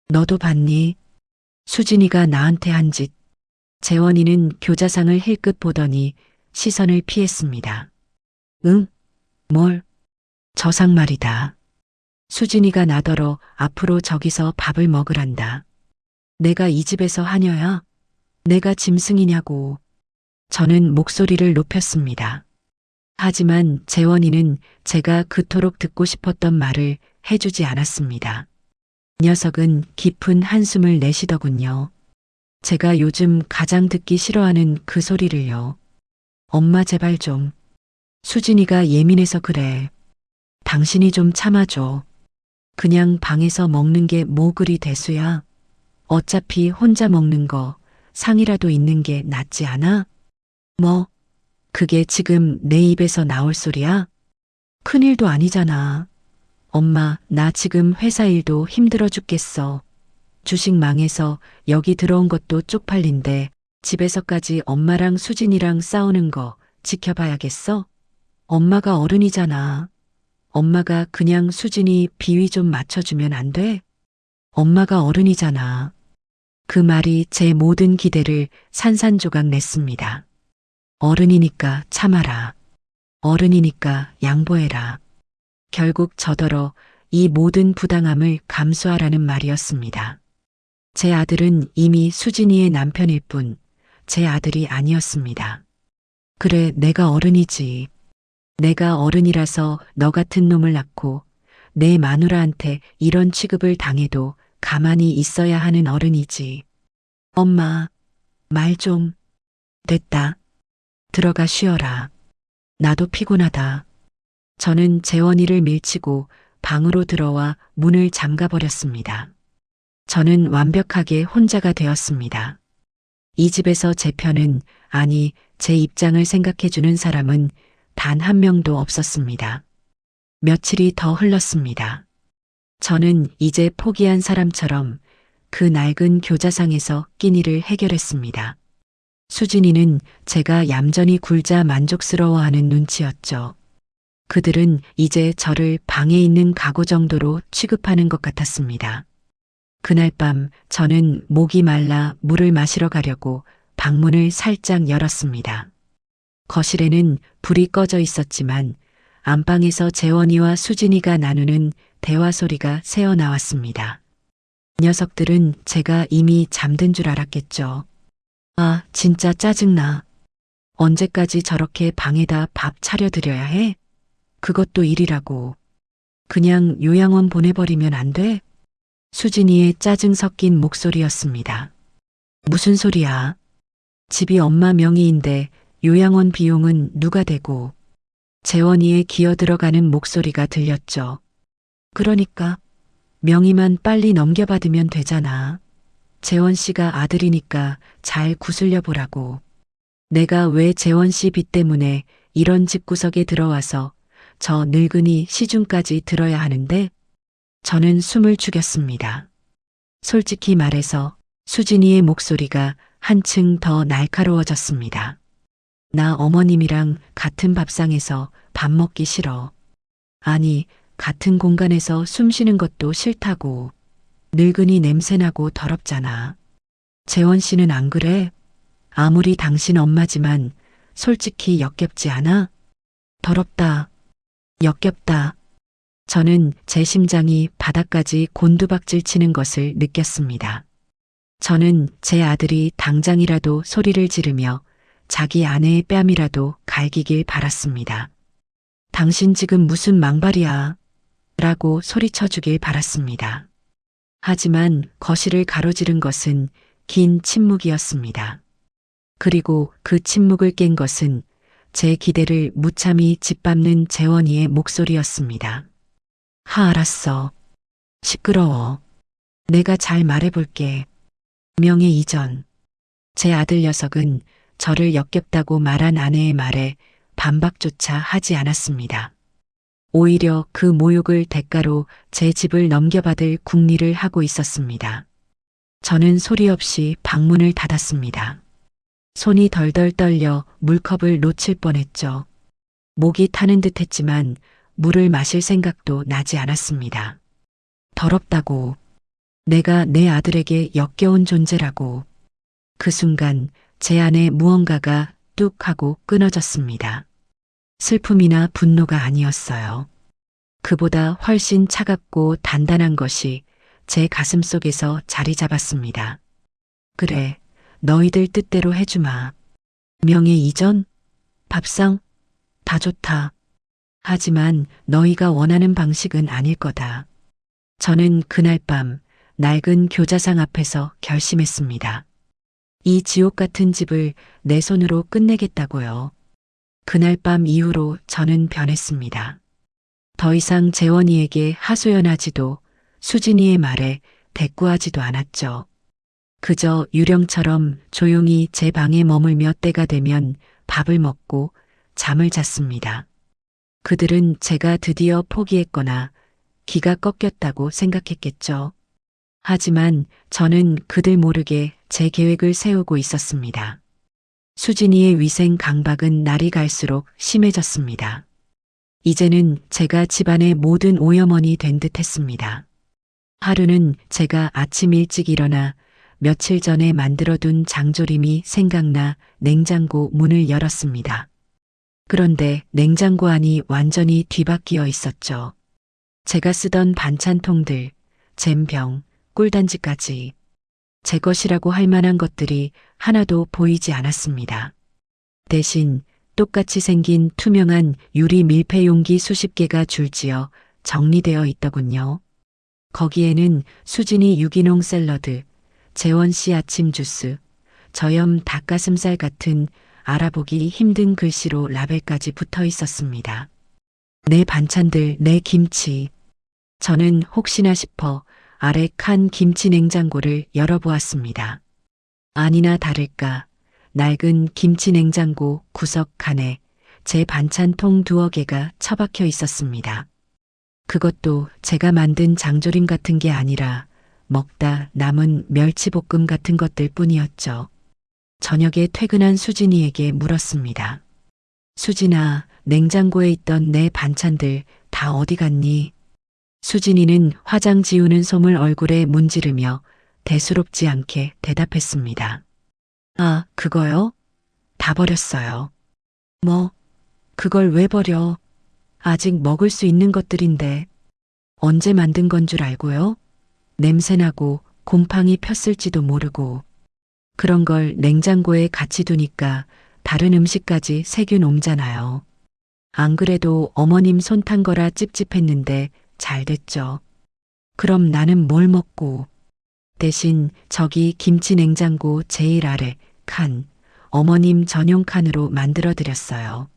너도 봤니? 수진이가 나한테 한 짓. 재원이는 교자상을 힐끗 보더니 시선을 피했습니다. 응? 뭘? 저 상 말이다. 수진이가 나더러 앞으로 저기서 밥을 먹으란다. 내가 이 집에서 하녀야? 내가 짐승이냐고. 저는 목소리를 높였습니다. 하지만 재원이는 제가 그토록 듣고 싶었던 말을 해주지 않았습니다. 녀석은 깊은 한숨을 내쉬더군요. 제가 요즘 가장 듣기 싫어하는 그 소리를요. 엄마 제발 좀. 수진이가 예민해서 그래. 당신이 좀 참아줘. 그냥 방에서 먹는 게 뭐 그리 대수야. 어차피 혼자 먹는 거 상이라도 있는 게 낫지 않아? 뭐? 그게 지금 내 입에서 나올 소리야? 큰일도 아니잖아. 엄마, 나 지금 회사 일도 힘들어 죽겠어. 주식 망해서 여기 들어온 것도 쪽팔린데 집에서까지 엄마랑 수진이랑 싸우는 거 지켜봐야겠어? 엄마가 어른이잖아. 엄마가 그냥 수진이 비위 좀 맞춰주면 안 돼? 엄마가 어른이잖아. 그 말이 제 모든 기대를 산산조각 냈습니다. 어른이니까 참아라. 어른이니까 양보해라. 결국 저더러 이 모든 부당함을 감수하라는 말이었습니다. 제 아들은 이미 수진이의 남편일 뿐 제 아들이 아니었습니다. 그래, 내가 어른이지. 내가 어른이라서 너 같은 놈을 낳고 내 마누라한테 이런 취급을 당해도 가만히 있어야 하는 어른이지. 엄마, 말 좀. 됐다. 들어가 쉬어라. 나도 피곤하다. 저는 재원이를 밀치고 방으로 들어와 문을 잠가버렸습니다. 저는 완벽하게 혼자가 되었습니다. 이 집에서 제 편은, 아니, 제 입장을 생각해주는 사람은 단 한 명도 없었습니다. 며칠이 더 흘렀습니다. 저는 이제 포기한 사람처럼 그 낡은 교자상에서 끼니를 해결했습니다. 수진이는 제가 얌전히 굴자 만족스러워하는 눈치였죠. 그들은 이제 저를 방에 있는 가구 정도로 취급하는 것 같았습니다. 그날 밤 저는 목이 말라 물을 마시러 가려고 방문을 살짝 열었습니다. 거실에는 불이 꺼져 있었지만 안방에서 재원이와 수진이가 나누는 대화 소리가 새어나왔습니다. 녀석들은 제가 이미 잠든 줄 알았겠죠. 아, 진짜 짜증나. 언제까지 저렇게 방에다 밥 차려드려야 해? 그것도 일이라고. 그냥 요양원 보내버리면 안 돼? 수진이의 짜증 섞인 목소리였습니다. 무슨 소리야? 집이 엄마 명의인데 요양원 비용은 누가 대고? 재원이의 기어들어가는 목소리가 들렸죠. 그러니까 명의만 빨리 넘겨받으면 되잖아. 재원 씨가 아들이니까 잘 구슬려 보라고. 내가 왜 재원 씨 빚 때문에 이런 집구석에 들어와서 저 늙은이 시중까지 들어야 하는데? 저는 숨을 죽였습니다. 솔직히 말해서 수진이의 목소리가 한층 더 날카로워졌습니다. 나 어머님이랑 같은 밥상에서 밥 먹기 싫어. 아니, 같은 공간에서 숨 쉬는 것도 싫다고. 늙은이 냄새나고 더럽잖아. 재원 씨는 안 그래? 아무리 당신 엄마지만 솔직히 역겹지 않아? 더럽다. 역겹다. 저는 제 심장이 바닥까지 곤두박질 치는 것을 느꼈습니다. 저는 제 아들이 당장이라도 소리를 지르며 자기 아내의 뺨이라도 갈기길 바랐습니다. 당신 지금 무슨 망발이야? 라고 소리쳐주길 바랐습니다. 하지만 거실을 가로지른 것은 긴 침묵이었습니다. 그리고 그 침묵을 깬 것은 제 기대를 무참히 짓밟는 재원이의 목소리였습니다. 알았어. 시끄러워. 내가 잘 말해볼게. 명예 이전. 제 아들 녀석은 저를 역겹다고 말한 아내의 말에 반박조차 하지 않았습니다. 오히려 그 모욕을 대가로 제 집을 넘겨받을 궁리를 하고 있었습니다. 저는 소리 없이 방문을 닫았습니다. 손이 덜덜 떨려 물컵을 놓칠 뻔했죠. 목이 타는 듯 했지만 물을 마실 생각도 나지 않았습니다. 더럽다고. 내가 내 아들에게 역겨운 존재라고. 그 순간 제 안에 무언가가 뚝 하고 끊어졌습니다. 슬픔이나 분노가 아니었어요. 그보다 훨씬 차갑고 단단한 것이 제 가슴 속에서 자리 잡았습니다. 그래, 너희들 뜻대로 해주마. 명예 이전? 밥상? 다 좋다. 하지만 너희가 원하는 방식은 아닐 거다. 저는 그날 밤 낡은 교자상 앞에서 결심했습니다. 이 지옥 같은 집을 내 손으로 끝내겠다고요. 그날 밤 이후로 저는 변했습니다. 더 이상 재원이에게 하소연하지도 수진이의 말에 대꾸하지도 않았죠. 그저 유령처럼 조용히 제 방에 머물며 때가 되면 밥을 먹고 잠을 잤습니다. 그들은 제가 드디어 포기했거나 기가 꺾였다고 생각했겠죠. 하지만 저는 그들 모르게 제 계획을 세우고 있었습니다. 수진이의 위생 강박은 날이 갈수록 심해졌습니다. 이제는 제가 집안의 모든 오염원이 된 듯 했습니다. 하루는 제가 아침 일찍 일어나 며칠 전에 만들어둔 장조림이 생각나 냉장고 문을 열었습니다. 그런데 냉장고 안이 완전히 뒤바뀌어 있었죠. 제가 쓰던 반찬통들, 잼병, 꿀단지까지 제 것이라고 할 만한 것들이 하나도 보이지 않았습니다. 대신 똑같이 생긴 투명한 유리 밀폐 용기 수십 개가 줄지어 정리되어 있더군요. 거기에는 수진이 유기농 샐러드, 재원 씨 아침 주스, 저염 닭가슴살 같은 알아보기 힘든 글씨로 라벨까지 붙어 있었습니다. 내 반찬들, 내 김치. 저는 혹시나 싶어 아래 칸 김치 냉장고를 열어보았습니다. 아니나 다를까 낡은 김치 냉장고 구석 칸에 제 반찬통 두어 개가 처박혀 있었습니다. 그것도 제가 만든 장조림 같은 게 아니라 먹다 남은 멸치볶음 같은 것들 뿐이었죠. 저녁에 퇴근한 수진이에게 물었습니다. 수진아, 냉장고에 있던 내 반찬들 다 어디 갔니? 수진이는 화장 지우는 솜을 얼굴에 문지르며 대수롭지 않게 대답했습니다. 아, 그거요? 다 버렸어요. 뭐, 그걸 왜 버려? 아직 먹을 수 있는 것들인데. 언제 만든 건 줄 알고요? 냄새나고 곰팡이 폈을지도 모르고. 그런 걸 냉장고에 같이 두니까 다른 음식까지 세균 옮잖아요. 안 그래도 어머님 손 탄 거라 찝찝했는데 잘 됐죠. 그럼 나는 뭘 먹고. 대신 저기 김치 냉장고 제일 아래 칸, 어머님 전용 칸으로 만들어 드렸어요.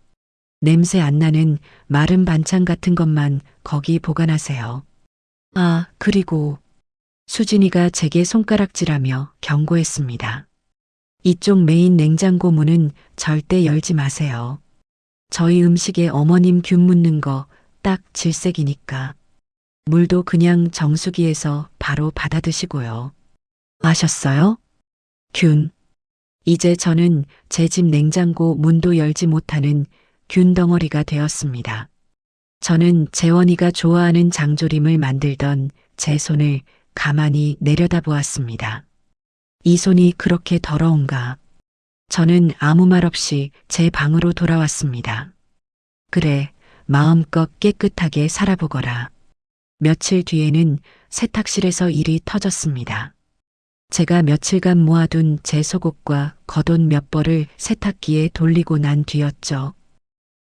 냄새 안 나는 마른 반찬 같은 것만 거기 보관하세요. 아, 그리고 수진이가 제게 손가락질하며 경고했습니다. 이쪽 메인 냉장고 문은 절대 열지 마세요. 저희 음식에 어머님 균 묻는 거 딱 질색이니까. 물도 그냥 정수기에서 바로 받아 드시고요. 아셨어요? 균. 이제 저는 제 집 냉장고 문도 열지 못하는 균 덩어리가 되었습니다. 저는 재원이가 좋아하는 장조림을 만들던 제 손을 가만히 내려다보았습니다. 이 손이 그렇게 더러운가? 저는 아무 말 없이 제 방으로 돌아왔습니다. 그래, 마음껏 깨끗하게 살아보거라. 며칠 뒤에는 세탁실에서 일이 터졌습니다. 제가 며칠간 모아둔 제 속옷과 겉옷 몇 벌을 세탁기에 돌리고 난 뒤였죠.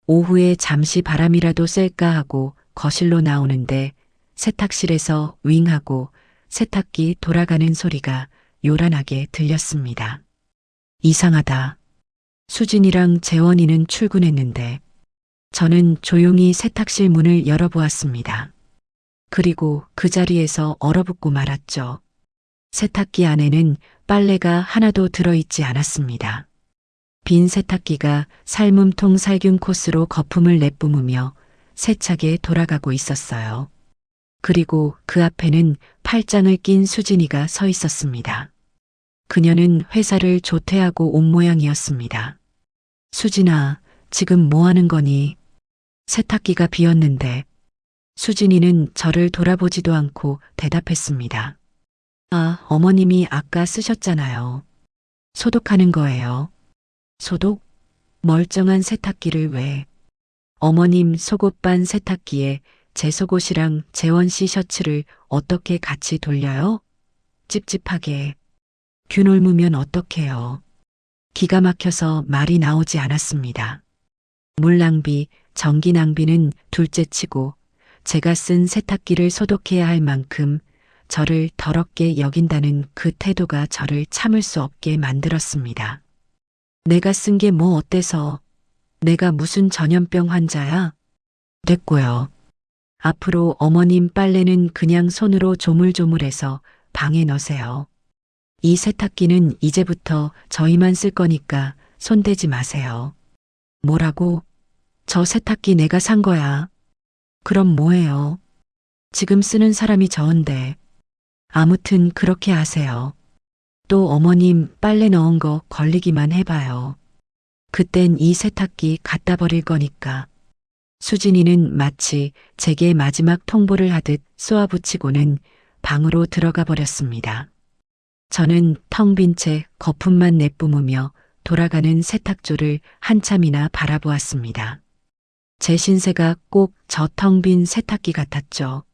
오후에 잠시 바람이라도 쐴까 하고 거실로 나오는데 세탁실에서 윙하고 세탁기 돌아가는 소리가 요란하게 들렸습니다. 이상하다. 수진이랑 재원이는 출근했는데 저는 조용히 세탁실 문을 열어보았습니다. 그리고 그 자리에서 얼어붙고 말았죠. 세탁기 안에는 빨래가 하나도 들어있지 않았습니다. 빈 세탁기가 삶음통 살균 코스로 거품을 내뿜으며 세차게 돌아가고 있었어요. 그리고 그 앞에는 팔짱을 낀 수진이가 서 있었습니다. 그녀는 회사를 조퇴하고 온 모양이었습니다. 수진아, 지금 뭐 하는 거니? 세탁기가 비었는데. 수진이는 저를 돌아보지도 않고 대답했습니다. 아, 어머님이 아까 쓰셨잖아요. 소독하는 거예요. 소독? 멀쩡한 세탁기를 왜? 어머님 속옷반 세탁기에 제 속옷이랑 재원 씨 셔츠를 어떻게 같이 돌려요? 찝찝하게. 균 옮으면 어떡해요. 기가 막혀서 말이 나오지 않았습니다. 물 낭비, 전기 낭비는 둘째치고 제가 쓴 세탁기를 소독해야 할 만큼 저를 더럽게 여긴다는 그 태도가 저를 참을 수 없게 만들었습니다. 내가 쓴 게 뭐 어때서? 내가 무슨 전염병 환자야? 됐고요. 앞으로 어머님 빨래는 그냥 손으로 조물조물해서 방에 넣으세요. 이 세탁기는 이제부터 저희만 쓸 거니까 손대지 마세요. 뭐라고? 저 세탁기 내가 산 거야. 그럼 뭐예요? 지금 쓰는 사람이 저인데. 아무튼 그렇게 하세요. 또 어머님 빨래 넣은 거 걸리기만 해봐요. 그땐 이 세탁기 갖다 버릴 거니까. 수진이는 마치 제게 마지막 통보를 하듯 쏘아붙이고는 방으로 들어가 버렸습니다. 저는 텅 빈 채 거품만 내뿜으며 돌아가는 세탁조를 한참이나 바라보았습니다. 제 신세가 꼭 저 텅 빈 세탁기 같았죠.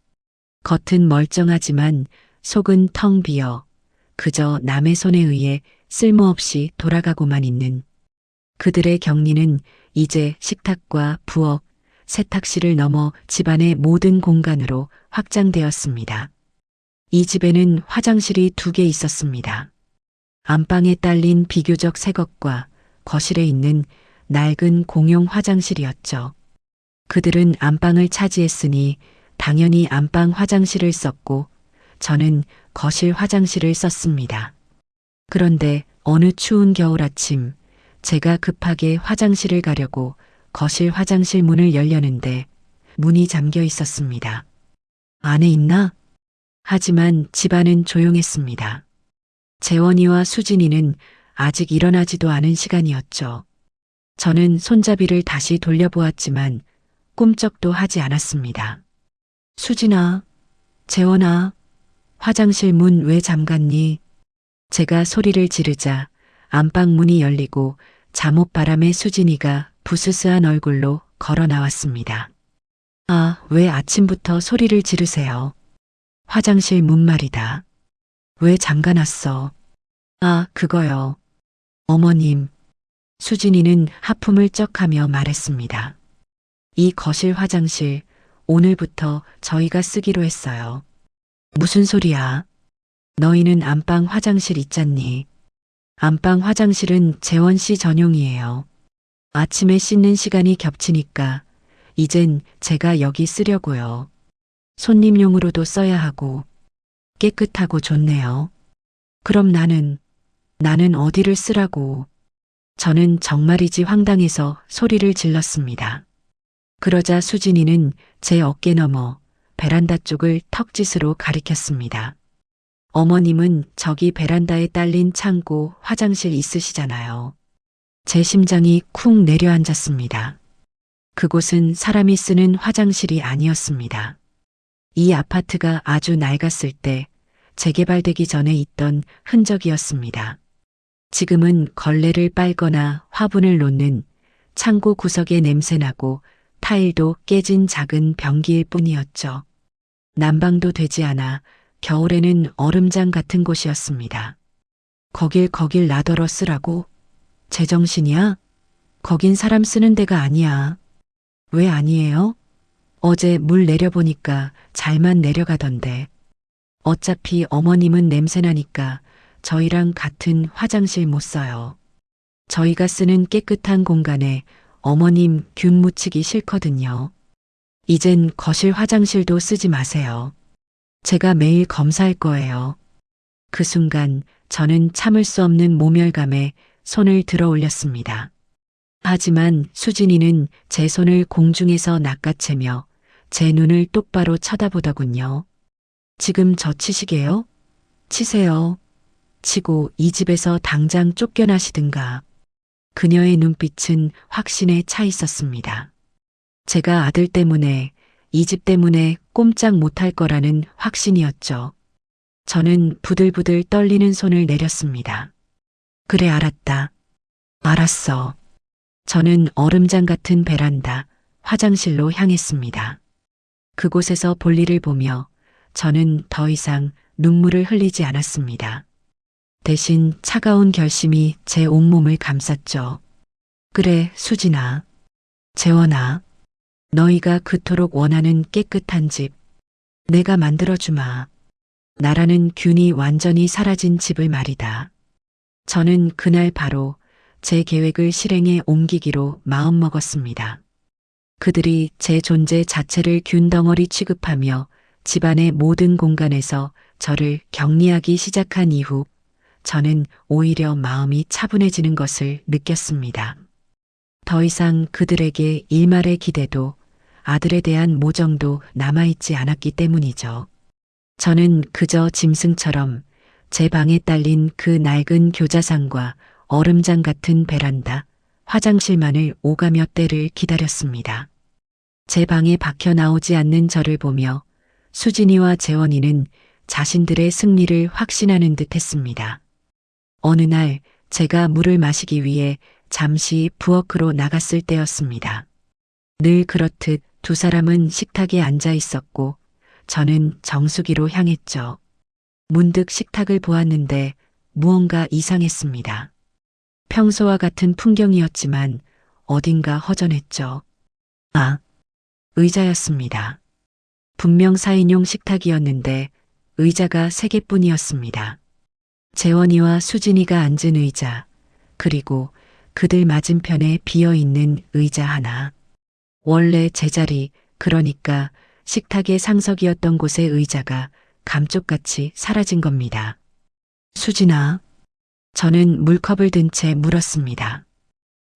겉은 멀쩡하지만 속은 텅 비어 그저 남의 손에 의해 쓸모없이 돌아가고만 있는 그들의 격리는 이제 식탁과 부엌, 세탁실을 넘어 집안의 모든 공간으로 확장되었습니다. 이 집에는 화장실이 2개 있었습니다. 안방에 딸린 비교적 새 것과 거실에 있는 낡은 공용 화장실이었죠. 그들은 안방을 차지했으니 당연히 안방 화장실을 썼고 저는 거실 화장실을 썼습니다. 그런데 어느 추운 겨울 아침 제가 급하게 화장실을 가려고 거실 화장실 문을 열려는데 문이 잠겨 있었습니다. 안에 있나? 하지만 집안은 조용했습니다. 재원이와 수진이는 아직 일어나지도 않은 시간이었죠. 저는 손잡이를 다시 돌려보았지만 꿈쩍도 하지 않았습니다. 수진아, 재원아, 화장실 문 왜 잠갔니? 제가 소리를 지르자 안방 문이 열리고 잠옷바람에 수진이가 부스스한 얼굴로 걸어 나왔습니다. 아, 왜 아침부터 소리를 지르세요? 화장실 문 말이다. 왜 잠가놨어? 아, 그거요. 어머님. 수진이는 하품을 쩍하며 말했습니다. 이 거실 화장실 오늘부터 저희가 쓰기로 했어요. 무슨 소리야? 너희는 안방 화장실 있잖니. 안방 화장실은 재원 씨 전용이에요. 아침에 씻는 시간이 겹치니까 이젠 제가 여기 쓰려고요. 손님용으로도 써야 하고 깨끗하고 좋네요. 그럼 나는 어디를 쓰라고. 저는 정말이지 황당해서 소리를 질렀습니다. 그러자 수진이는 제 어깨 너머 베란다 쪽을 턱짓으로 가리켰습니다. 어머님은 저기 베란다에 딸린 창고 화장실 있으시잖아요. 제 심장이 쿵 내려앉았습니다. 그곳은 사람이 쓰는 화장실이 아니었습니다. 이 아파트가 아주 낡았을 때 재개발되기 전에 있던 흔적이었습니다. 지금은 걸레를 빨거나 화분을 놓는 창고 구석에 냄새나고 타일도 깨진 작은 변기일 뿐이었죠. 난방도 되지 않아 겨울에는 얼음장 같은 곳이었습니다. 거길 나더러 쓰라고? 제정신이야? 거긴 사람 쓰는 데가 아니야. 왜 아니에요? 어제 물 내려보니까 잘만 내려가던데. 어차피 어머님은 냄새나니까 저희랑 같은 화장실 못 써요. 저희가 쓰는 깨끗한 공간에 어머님 균 묻히기 싫거든요. 이젠 거실 화장실도 쓰지 마세요. 제가 매일 검사할 거예요. 그 순간 저는 참을 수 없는 모멸감에 손을 들어 올렸습니다. 하지만 수진이는 제 손을 공중에서 낚아채며 제 눈을 똑바로 쳐다보더군요. 지금 저 치시게요? 치세요. 치고 이 집에서 당장 쫓겨나시든가. 그녀의 눈빛은 확신에 차 있었습니다. 제가 아들 때문에, 이 집 때문에 꼼짝 못할 거라는 확신이었죠. 저는 부들부들 떨리는 손을 내렸습니다. 그래, 알았다. 알았어. 저는 얼음장 같은 베란다, 화장실로 향했습니다. 그곳에서 볼일을 보며 저는 더 이상 눈물을 흘리지 않았습니다. 대신 차가운 결심이 제 온몸을 감쌌죠. 그래, 수진아. 재원아. 너희가 그토록 원하는 깨끗한 집, 내가 만들어주마. 나라는 균이 완전히 사라진 집을 말이다. 저는 그날 바로 제 계획을 실행에 옮기기로 마음먹었습니다. 그들이 제 존재 자체를 균덩어리 취급하며 집안의 모든 공간에서 저를 격리하기 시작한 이후 저는 오히려 마음이 차분해지는 것을 느꼈습니다. 더 이상 그들에게 일말의 기대도 아들에 대한 모정도 남아있지 않았기 때문이죠. 저는 그저 짐승처럼 제 방에 딸린 그 낡은 교자상과 얼음장 같은 베란다, 화장실만을 오가며 때를 기다렸습니다. 제 방에 박혀 나오지 않는 저를 보며 수진이와 재원이는 자신들의 승리를 확신하는 듯 했습니다. 어느 날 제가 물을 마시기 위해 잠시 부엌으로 나갔을 때였습니다. 늘 그렇듯 두 사람은 식탁에 앉아 있었고 저는 정수기로 향했죠. 문득 식탁을 보았는데 무언가 이상했습니다. 평소와 같은 풍경이었지만 어딘가 허전했죠. 아, 의자였습니다. 분명 4인용 식탁이었는데 의자가 3개뿐이었습니다. 재원이와 수진이가 앉은 의자, 그리고 그들 맞은편에 비어있는 의자 하나. 원래 제자리, 그러니까 식탁의 상석이었던 곳의 의자가 감쪽같이 사라진 겁니다. 수진아. 저는 물컵을 든 채 물었습니다.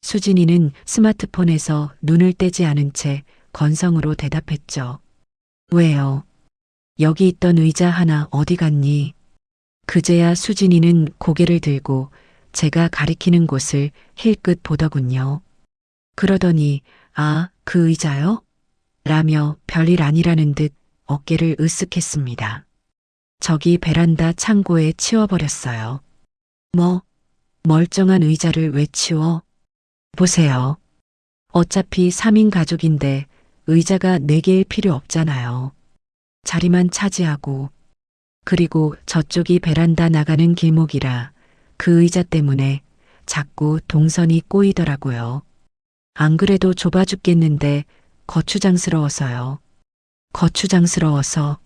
수진이는 스마트폰에서 눈을 떼지 않은 채 건성으로 대답했죠. 왜요? 여기 있던 의자 하나 어디 갔니? 그제야 수진이는 고개를 들고 제가 가리키는 곳을 힐끗 보더군요. 그러더니 아, 그 의자요? 라며 별일 아니라는 듯 어깨를 으쓱했습니다. 저기 베란다 창고에 치워버렸어요. 뭐? 멀쩡한 의자를 왜 치워? 보세요. 어차피 3인 가족인데 의자가 4개일 필요 없잖아요. 자리만 차지하고. 그리고 저쪽이 베란다 나가는 길목이라 그 의자 때문에 자꾸 동선이 꼬이더라고요. 안 그래도 좁아 죽겠는데 거추장스러워서요. 거추장스러워서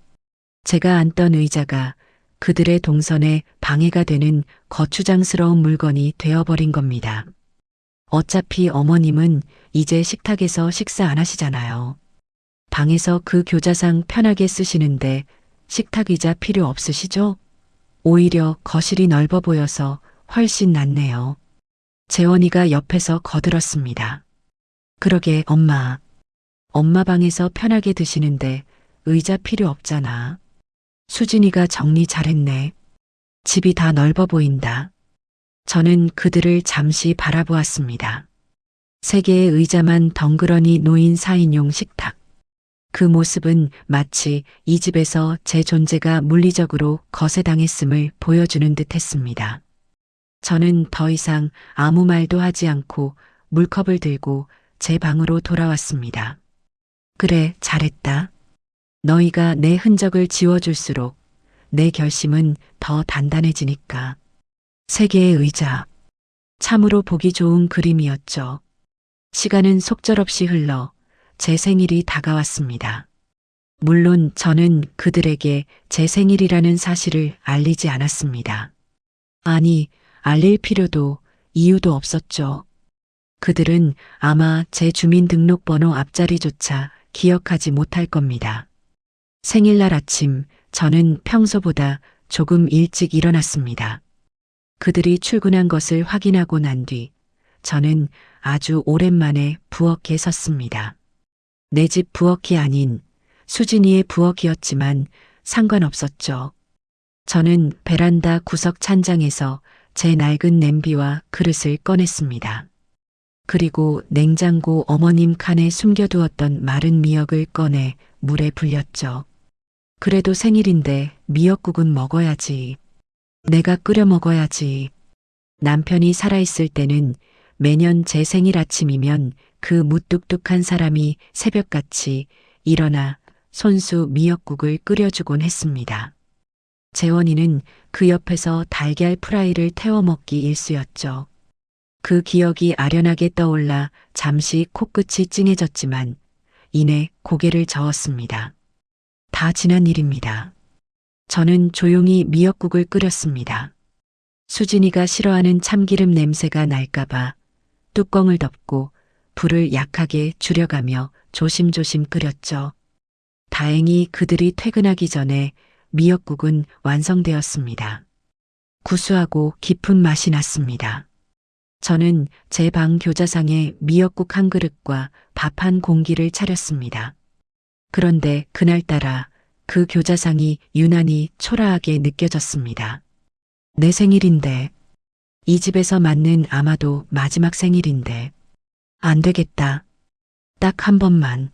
제가 앉던 의자가 그들의 동선에 방해가 되는 거추장스러운 물건이 되어버린 겁니다. 어차피 어머님은 이제 식탁에서 식사 안 하시잖아요. 방에서 그 교자상 편하게 쓰시는데 식탁 의자 필요 없으시죠? 오히려 거실이 넓어 보여서 훨씬 낫네요. 재원이가 옆에서 거들었습니다. 그러게 엄마. 엄마 방에서 편하게 드시는데 의자 필요 없잖아. 수진이가 정리 잘했네. 집이 다 넓어 보인다. 저는 그들을 잠시 바라보았습니다. 3개의 의자만 덩그러니 놓인 4인용 식탁. 그 모습은 마치 이 집에서 제 존재가 물리적으로 거세당했음을 보여주는 듯 했습니다. 저는 더 이상 아무 말도 하지 않고 물컵을 들고 제 방으로 돌아왔습니다. 그래, 잘했다. 너희가 내 흔적을 지워줄수록 내 결심은 더 단단해지니까. 세 개의 의자. 참으로 보기 좋은 그림이었죠. 시간은 속절없이 흘러 제 생일이 다가왔습니다. 물론 저는 그들에게 제 생일이라는 사실을 알리지 않았습니다. 아니, 알릴 필요도 이유도 없었죠. 그들은 아마 제 주민등록번호 앞자리조차 기억하지 못할 겁니다. 생일날 아침, 저는 평소보다 조금 일찍 일어났습니다. 그들이 출근한 것을 확인하고 난 뒤, 저는 아주 오랜만에 부엌에 섰습니다. 내 집 부엌이 아닌 수진이의 부엌이었지만 상관없었죠. 저는 베란다 구석 찬장에서 제 낡은 냄비와 그릇을 꺼냈습니다. 그리고 냉장고 어머님 칸에 숨겨두었던 마른 미역을 꺼내 물에 불렸죠. 그래도 생일인데 미역국은 먹어야지. 내가 끓여 먹어야지. 남편이 살아있을 때는 매년 제 생일 아침이면 그 무뚝뚝한 사람이 새벽같이 일어나 손수 미역국을 끓여주곤 했습니다. 재원이는 그 옆에서 달걀 프라이를 태워 먹기 일쑤였죠. 그 기억이 아련하게 떠올라 잠시 코끝이 찡해졌지만 이내 고개를 저었습니다. 다 지난 일입니다. 저는 조용히 미역국을 끓였습니다. 수진이가 싫어하는 참기름 냄새가 날까봐 뚜껑을 덮고 불을 약하게 줄여가며 조심조심 끓였죠. 다행히 그들이 퇴근하기 전에 미역국은 완성되었습니다. 구수하고 깊은 맛이 났습니다. 저는 제 방 교자상에 미역국 한 그릇과 밥 한 공기를 차렸습니다. 그런데 그날따라 그 교자상이 유난히 초라하게 느껴졌습니다. 내 생일인데, 이 집에서 맞는 아마도 마지막 생일인데, 안 되겠다. 딱 한 번만,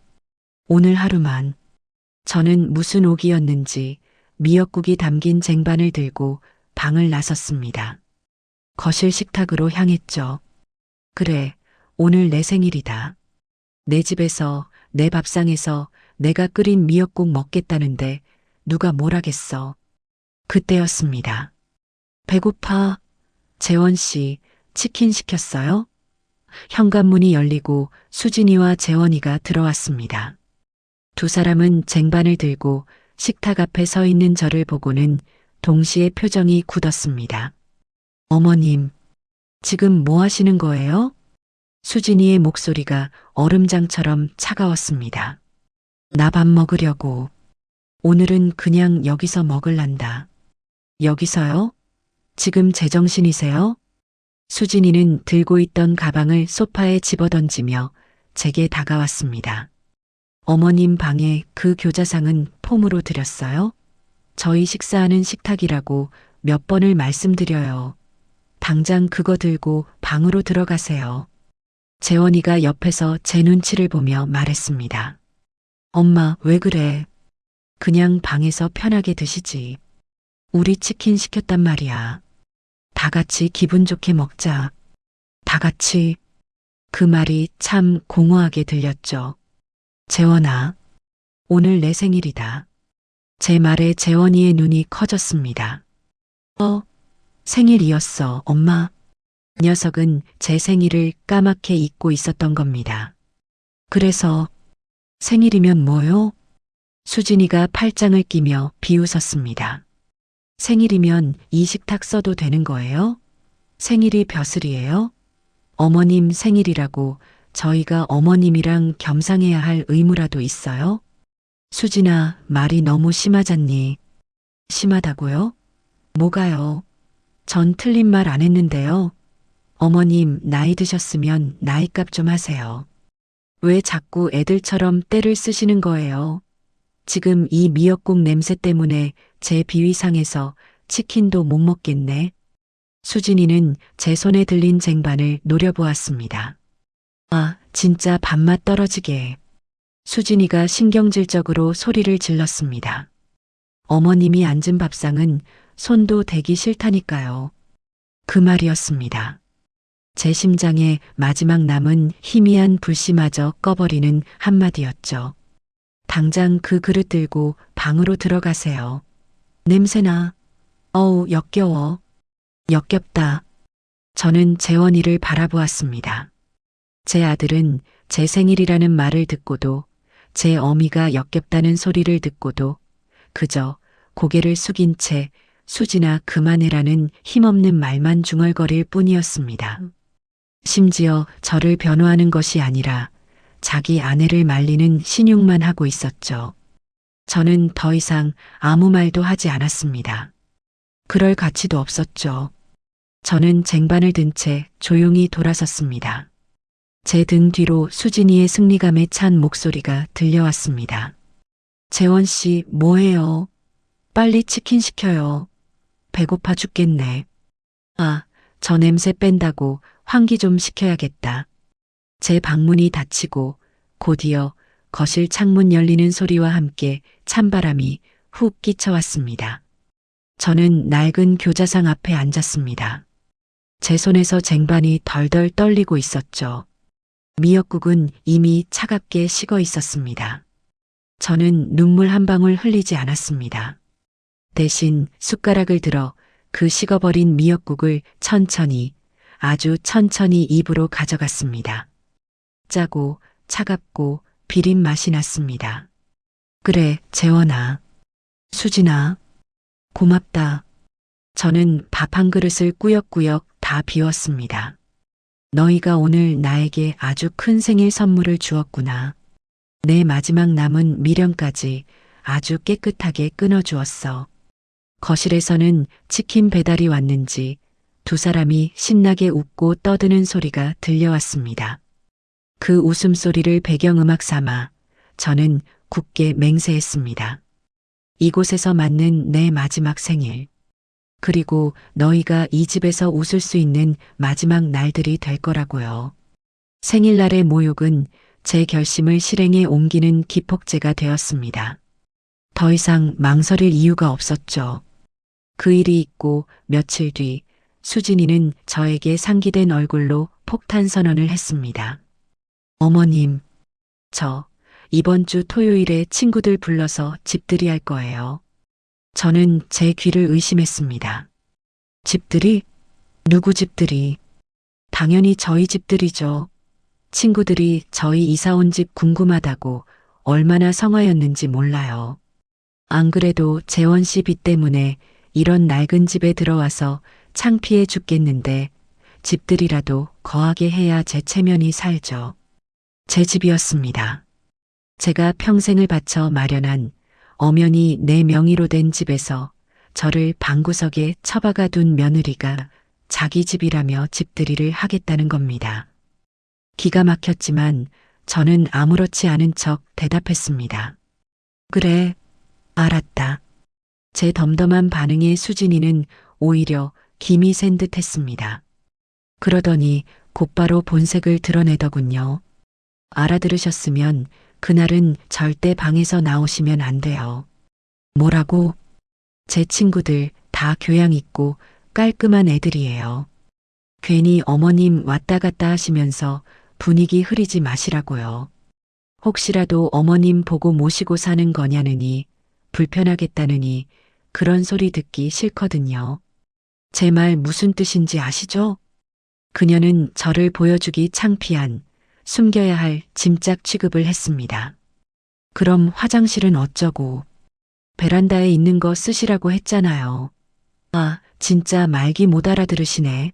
오늘 하루만. 저는 무슨 옥이었는지 미역국이 담긴 쟁반을 들고 방을 나섰습니다. 거실 식탁으로 향했죠. 그래, 오늘 내 생일이다. 내 집에서, 내 밥상에서 내가 끓인 미역국 먹겠다는데 누가 뭘 하겠어. 그때였습니다. 배고파. 재원 씨, 치킨 시켰어요? 현관문이 열리고 수진이와 재원이가 들어왔습니다. 두 사람은 쟁반을 들고 식탁 앞에 서 있는 저를 보고는 동시에 표정이 굳었습니다. 어머님, 지금 뭐 하시는 거예요? 수진이의 목소리가 얼음장처럼 차가웠습니다. 나 밥 먹으려고. 오늘은 그냥 여기서 먹을란다. 여기서요? 지금 제정신이세요? 수진이는 들고 있던 가방을 소파에 집어던지며 제게 다가왔습니다. 어머님 방에 그 교자상은 폼으로 드렸어요? 저희 식사하는 식탁이라고 몇 번을 말씀드려요. 당장 그거 들고 방으로 들어가세요. 재원이가 옆에서 제 눈치를 보며 말했습니다. 엄마, 왜 그래? 그냥 방에서 편하게 드시지. 우리 치킨 시켰단 말이야. 다 같이 기분 좋게 먹자. 다 같이. 그 말이 참 공허하게 들렸죠. 재원아, 오늘 내 생일이다. 제 말에 재원이의 눈이 커졌습니다. 생일이었어, 엄마. 녀석은 제 생일을 까맣게 잊고 있었던 겁니다. 그래서 생일이면 뭐요? 수진이가 팔짱을 끼며 비웃었습니다. 생일이면 이 식탁 써도 되는 거예요? 생일이 벼슬이에요? 어머님 생일이라고 저희가 어머님이랑 겸상해야 할 의무라도 있어요? 수진아, 말이 너무 심하잖니. 심하다고요? 뭐가요? 전 틀린 말 안 했는데요. 어머님, 나이 드셨으면 나이값 좀 하세요. 왜 자꾸 애들처럼 떼를 쓰시는 거예요? 지금 이 미역국 냄새 때문에 제 비위 상해서 치킨도 못 먹겠네. 수진이는 제 손에 들린 쟁반을 노려보았습니다. 아, 진짜 밥맛 떨어지게. 수진이가 신경질적으로 소리를 질렀습니다. 어머님이 앉은 밥상은 손도 대기 싫다니까요. 그 말이었습니다. 제 심장에 마지막 남은 희미한 불씨마저 꺼버리는 한마디였죠. 당장 그 그릇 들고 방으로 들어가세요. 냄새나. 어우, 역겨워. 역겹다. 저는 재원이를 바라보았습니다. 제 아들은 제 생일이라는 말을 듣고도, 제 어미가 역겹다는 소리를 듣고도 그저 고개를 숙인 채 수진아 그만해라는 힘없는 말만 중얼거릴 뿐이었습니다. 심지어 저를 변호하는 것이 아니라 자기 아내를 말리는 신용만 하고 있었죠. 저는 더 이상 아무 말도 하지 않았습니다. 그럴 가치도 없었죠. 저는 쟁반을 든 채 조용히 돌아섰습니다. 제 등 뒤로 수진이의 승리감에 찬 목소리가 들려왔습니다. 재원 씨, 뭐해요? 빨리 치킨 시켜요. 배고파 죽겠네. 아, 저 냄새 뺀다고 환기 좀 시켜야겠다. 제 방문이 닫히고 곧이어 거실 창문 열리는 소리와 함께 찬바람이 훅 끼쳐왔습니다. 저는 낡은 교자상 앞에 앉았습니다. 제 손에서 쟁반이 덜덜 떨리고 있었죠. 미역국은 이미 차갑게 식어 있었습니다. 저는 눈물 한 방울 흘리지 않았습니다. 대신 숟가락을 들어 그 식어버린 미역국을 천천히, 아주 천천히 입으로 가져갔습니다. 짜고 차갑고 비린 맛이 났습니다. 그래, 재원아. 수진아. 고맙다. 저는 밥 한 그릇을 꾸역꾸역 다 비웠습니다. 너희가 오늘 나에게 아주 큰 생일 선물을 주었구나. 내 마지막 남은 미련까지 아주 깨끗하게 끊어주었어. 거실에서는 치킨 배달이 왔는지 두 사람이 신나게 웃고 떠드는 소리가 들려왔습니다. 그 웃음소리를 배경음악 삼아 저는 굳게 맹세했습니다. 이곳에서 맞는 내 마지막 생일. 그리고 너희가 이 집에서 웃을 수 있는 마지막 날들이 될 거라고요. 생일날의 모욕은 제 결심을 실행에 옮기는 기폭제가 되었습니다. 더 이상 망설일 이유가 없었죠. 그 일이 있고 며칠 뒤 수진이는 저에게 상기된 얼굴로 폭탄 선언을 했습니다. 어머님, 저 이번 주 토요일에 친구들 불러서 집들이 할 거예요. 저는 제 귀를 의심했습니다. 집들이? 누구 집들이? 당연히 저희 집들이죠. 친구들이 저희 이사 온 집 궁금하다고 얼마나 성화였는지 몰라요. 안 그래도 재원 씨 빚 때문에 이런 낡은 집에 들어와서 창피해 죽겠는데 집들이라도 거하게 해야 제 체면이 살죠. 제 집이었습니다. 제가 평생을 바쳐 마련한 엄연히 내 명의로 된 집에서 저를 방구석에 처박아 둔 며느리가 자기 집이라며 집들이를 하겠다는 겁니다. 기가 막혔지만 저는 아무렇지 않은 척 대답했습니다. 그래, 알았다. 제 덤덤한 반응에 수진이는 오히려 김이 센 듯 했습니다. 그러더니 곧바로 본색을 드러내더군요. 알아들으셨으면 그날은 절대 방에서 나오시면 안 돼요. 뭐라고? 제 친구들 다 교양 있고 깔끔한 애들이에요. 괜히 어머님 왔다 갔다 하시면서 분위기 흐리지 마시라고요. 혹시라도 어머님 보고 모시고 사는 거냐느니 불편하겠다느니 그런 소리 듣기 싫거든요. 제 말 무슨 뜻인지 아시죠? 그녀는 저를 보여주기 창피한 숨겨야 할 짐짝 취급을 했습니다. 그럼 화장실은 어쩌고? 베란다에 있는 거 쓰시라고 했잖아요. 아, 진짜 말기 못 알아들으시네.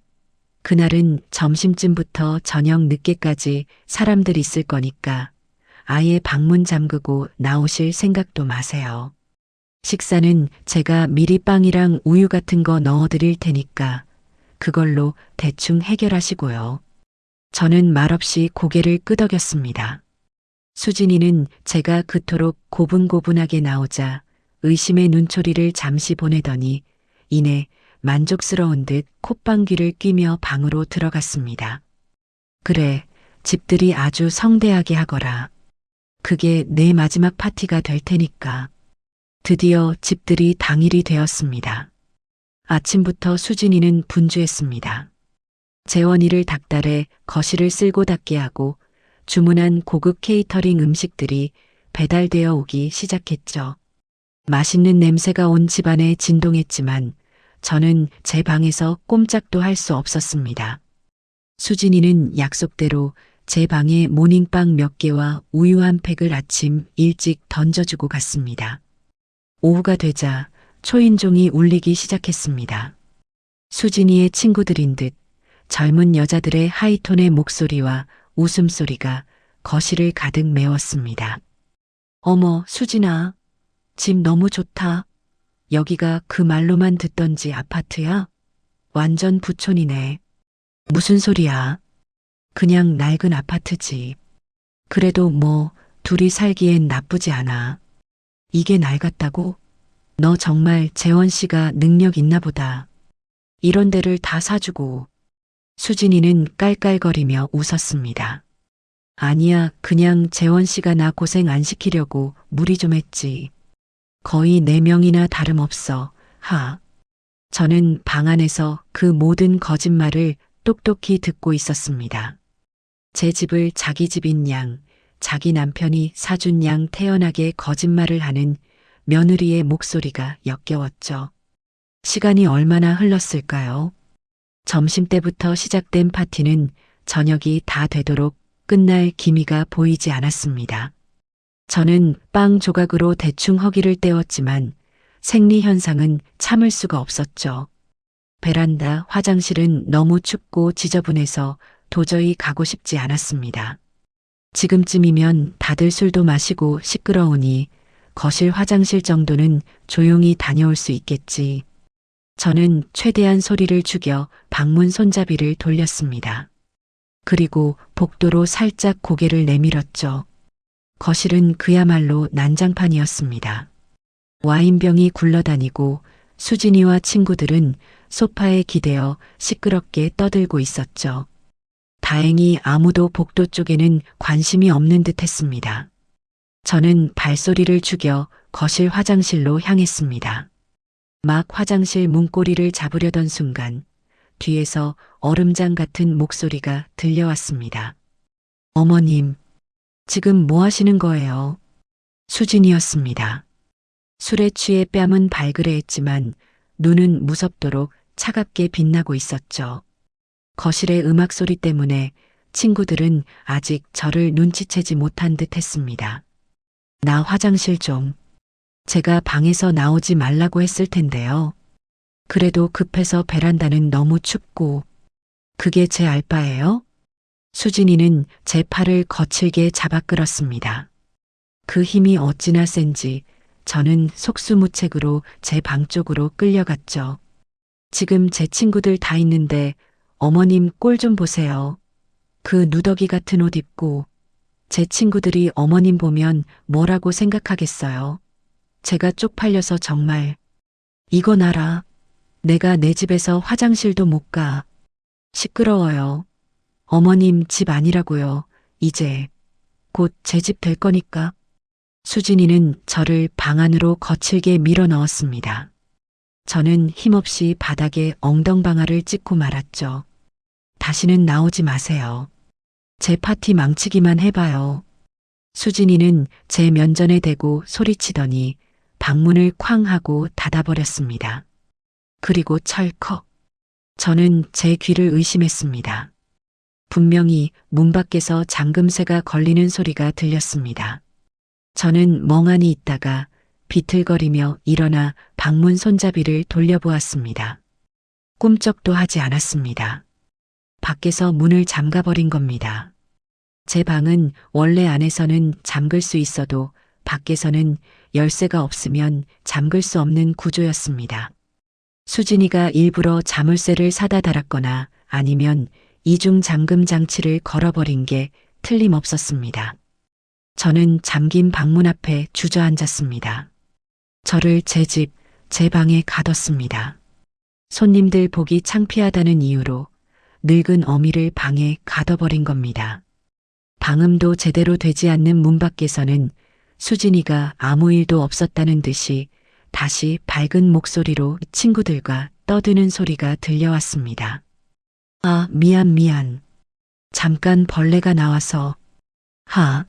그날은 점심쯤부터 저녁 늦게까지 사람들 있을 거니까 아예 방문 잠그고 나오실 생각도 마세요. 식사는 제가 미리 빵이랑 우유 같은 거 넣어드릴 테니까 그걸로 대충 해결하시고요. 저는 말없이 고개를 끄덕였습니다. 수진이는 제가 그토록 고분고분하게 나오자 의심의 눈초리를 잠시 보내더니 이내 만족스러운 듯 콧방귀를 뀌며 방으로 들어갔습니다. 그래, 집들이 아주 성대하게 하거라. 그게 내 마지막 파티가 될 테니까. 드디어 집들이 당일이 되었습니다. 아침부터 수진이는 분주했습니다. 재원이를 닥달해 거실을 쓸고 닦게 하고 주문한 고급 케이터링 음식들이 배달되어 오기 시작했죠. 맛있는 냄새가 온 집안에 진동했지만 저는 제 방에서 꼼짝도 할 수 없었습니다. 수진이는 약속대로 제 방에 모닝빵 몇 개와 우유 한 팩을 아침 일찍 던져주고 갔습니다. 오후가 되자 초인종이 울리기 시작했습니다. 수진이의 친구들인 듯 젊은 여자들의 하이톤의 목소리와 웃음소리가 거실을 가득 메웠습니다. 어머, 수진아. 집 너무 좋다. 여기가 그 말로만 듣던지 아파트야? 완전 부촌이네. 무슨 소리야? 그냥 낡은 아파트지. 그래도 뭐 둘이 살기엔 나쁘지 않아. 이게 낡았다고? 너 정말 재원 씨가 능력 있나 보다. 이런 데를 다 사주고. 수진이는 깔깔거리며 웃었습니다. 아니야, 그냥 재원 씨가 나 고생 안 시키려고 무리 좀 했지. 거의 4명이나 다름없어. 하. 저는 방 안에서 그 모든 거짓말을 똑똑히 듣고 있었습니다. 제 집을 자기 집인 양, 자기 남편이 사준 양 태연하게 거짓말을 하는 며느리의 목소리가 역겨웠죠. 시간이 얼마나 흘렀을까요? 점심때부터 시작된 파티는 저녁이 다 되도록 끝날 기미가 보이지 않았습니다. 저는 빵 조각으로 대충 허기를 때웠지만 생리 현상은 참을 수가 없었죠. 베란다, 화장실은 너무 춥고 지저분해서 도저히 가고 싶지 않았습니다. 지금쯤이면 다들 술도 마시고 시끄러우니 거실 화장실 정도는 조용히 다녀올 수 있겠지. 저는 최대한 소리를 죽여 방문 손잡이를 돌렸습니다. 그리고 복도로 살짝 고개를 내밀었죠. 거실은 그야말로 난장판이었습니다. 와인병이 굴러다니고 수진이와 친구들은 소파에 기대어 시끄럽게 떠들고 있었죠. 다행히 아무도 복도 쪽에는 관심이 없는 듯 했습니다. 저는 발소리를 죽여 거실 화장실로 향했습니다. 막 화장실 문고리를 잡으려던 순간 뒤에서 얼음장 같은 목소리가 들려왔습니다. 어머님, 지금 뭐 하시는 거예요? 수진이었습니다. 술에 취해 뺨은 발그레했지만 눈은 무섭도록 차갑게 빛나고 있었죠. 거실의 음악 소리 때문에 친구들은 아직 저를 눈치채지 못한 듯 했습니다. 나 화장실 좀. 제가 방에서 나오지 말라고 했을 텐데요. 그래도 급해서 베란다는 너무 춥고. 그게 제 알바예요? 수진이는 제 팔을 거칠게 잡아 끌었습니다. 그 힘이 어찌나 센지 저는 속수무책으로 제 방 쪽으로 끌려갔죠. 지금 제 친구들 다 있는데 어머님 꼴 좀 보세요. 그 누더기 같은 옷 입고. 제 친구들이 어머님 보면 뭐라고 생각하겠어요. 제가 쪽팔려서 정말. 이건 알아. 내가 내 집에서 화장실도 못 가. 시끄러워요. 어머님 집 아니라고요. 이제 곧 제 집 될 거니까. 수진이는 저를 방 안으로 거칠게 밀어 넣었습니다. 저는 힘없이 바닥에 엉덩방아를 찍고 말았죠. 다시는 나오지 마세요. 제 파티 망치기만 해봐요. 수진이는 제 면전에 대고 소리치더니 방문을 쾅 하고 닫아버렸습니다. 그리고 철컥. 저는 제 귀를 의심했습니다. 분명히 문 밖에서 잠금쇠가 걸리는 소리가 들렸습니다. 저는 멍하니 있다가 비틀거리며 일어나 방문 손잡이를 돌려보았습니다. 꿈쩍도 하지 않았습니다. 밖에서 문을 잠가버린 겁니다. 제 방은 원래 안에서는 잠글 수 있어도 밖에서는 열쇠가 없으면 잠글 수 없는 구조였습니다. 수진이가 일부러 자물쇠를 사다 달았거나 아니면 이중 잠금 장치를 걸어버린 게 틀림없었습니다. 저는 잠긴 방문 앞에 주저앉았습니다. 저를 제 집, 제 방에 가뒀습니다. 손님들 보기 창피하다는 이유로 늙은 어미를 방에 가둬버린 겁니다. 방음도 제대로 되지 않는 문 밖에서는 수진이가 아무 일도 없었다는 듯이 다시 밝은 목소리로 친구들과 떠드는 소리가 들려왔습니다. 아, 미안. 잠깐 벌레가 나와서. 하,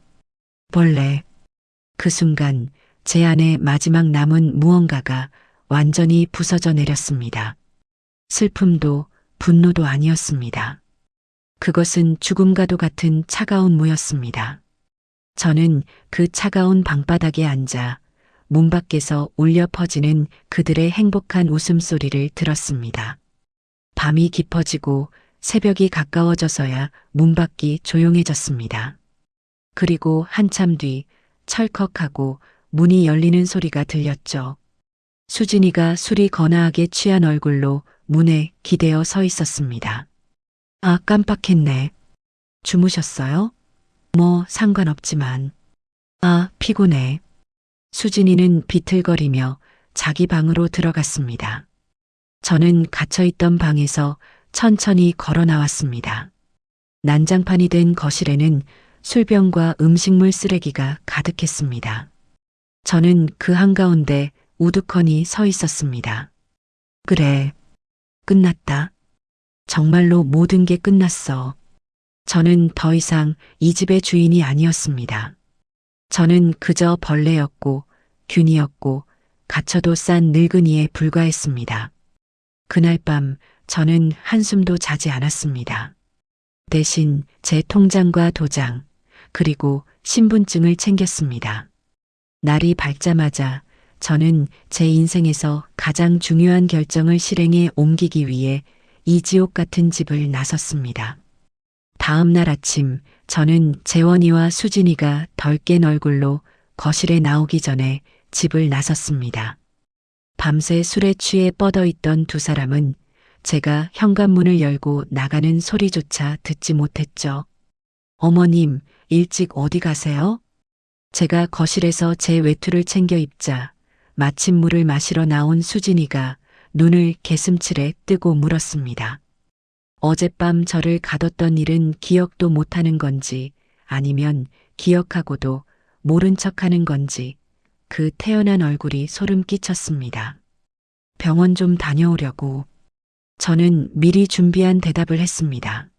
벌레. 그 순간 제 안에 마지막 남은 무언가가 완전히 부서져 내렸습니다. 슬픔도 분노도 아니었습니다. 그것은 죽음과도 같은 차가운 무였습니다. 저는 그 차가운 방바닥에 앉아 문 밖에서 울려 퍼지는 그들의 행복한 웃음소리를 들었습니다. 밤이 깊어지고 새벽이 가까워져서야 문 밖이 조용해졌습니다. 그리고 한참 뒤 철컥하고 문이 열리는 소리가 들렸죠. 수진이가 술이 거나하게 취한 얼굴로 문에 기대어 서 있었습니다. 아, 깜빡했네. 주무셨어요? 뭐 상관없지만. 아, 피곤해. 수진이는 비틀거리며 자기 방으로 들어갔습니다. 저는 갇혀있던 방에서 천천히 걸어 나왔습니다. 난장판이 된 거실에는 술병과 음식물 쓰레기가 가득했습니다. 저는 그 한가운데 우두커니 서 있었습니다. 그래, 끝났다. 정말로 모든 게 끝났어. 저는 더 이상 이 집의 주인이 아니었습니다. 저는 그저 벌레였고 균이었고 갇혀도 싼 늙은이에 불과했습니다. 그날 밤 저는 한숨도 자지 않았습니다. 대신 제 통장과 도장, 그리고 신분증을 챙겼습니다. 날이 밝자마자 저는 제 인생에서 가장 중요한 결정을 실행에 옮기기 위해 이 지옥 같은 집을 나섰습니다. 다음 날 아침 저는 재원이와 수진이가 덜 깬 얼굴로 거실에 나오기 전에 집을 나섰습니다. 밤새 술에 취해 뻗어 있던 두 사람은 제가 현관문을 열고 나가는 소리조차 듣지 못했죠. 어머님, 일찍 어디 가세요? 제가 거실에서 제 외투를 챙겨 입자 마침물을 마시러 나온 수진이가 눈을 개슴츠레 뜨고 물었습니다. 어젯밤 저를 가뒀던 일은 기억도 못하는 건지 아니면 기억하고도 모른 척하는 건지 그 태연한 얼굴이 소름 끼쳤습니다. 병원 좀 다녀오려고. 저는 미리 준비한 대답을 했습니다.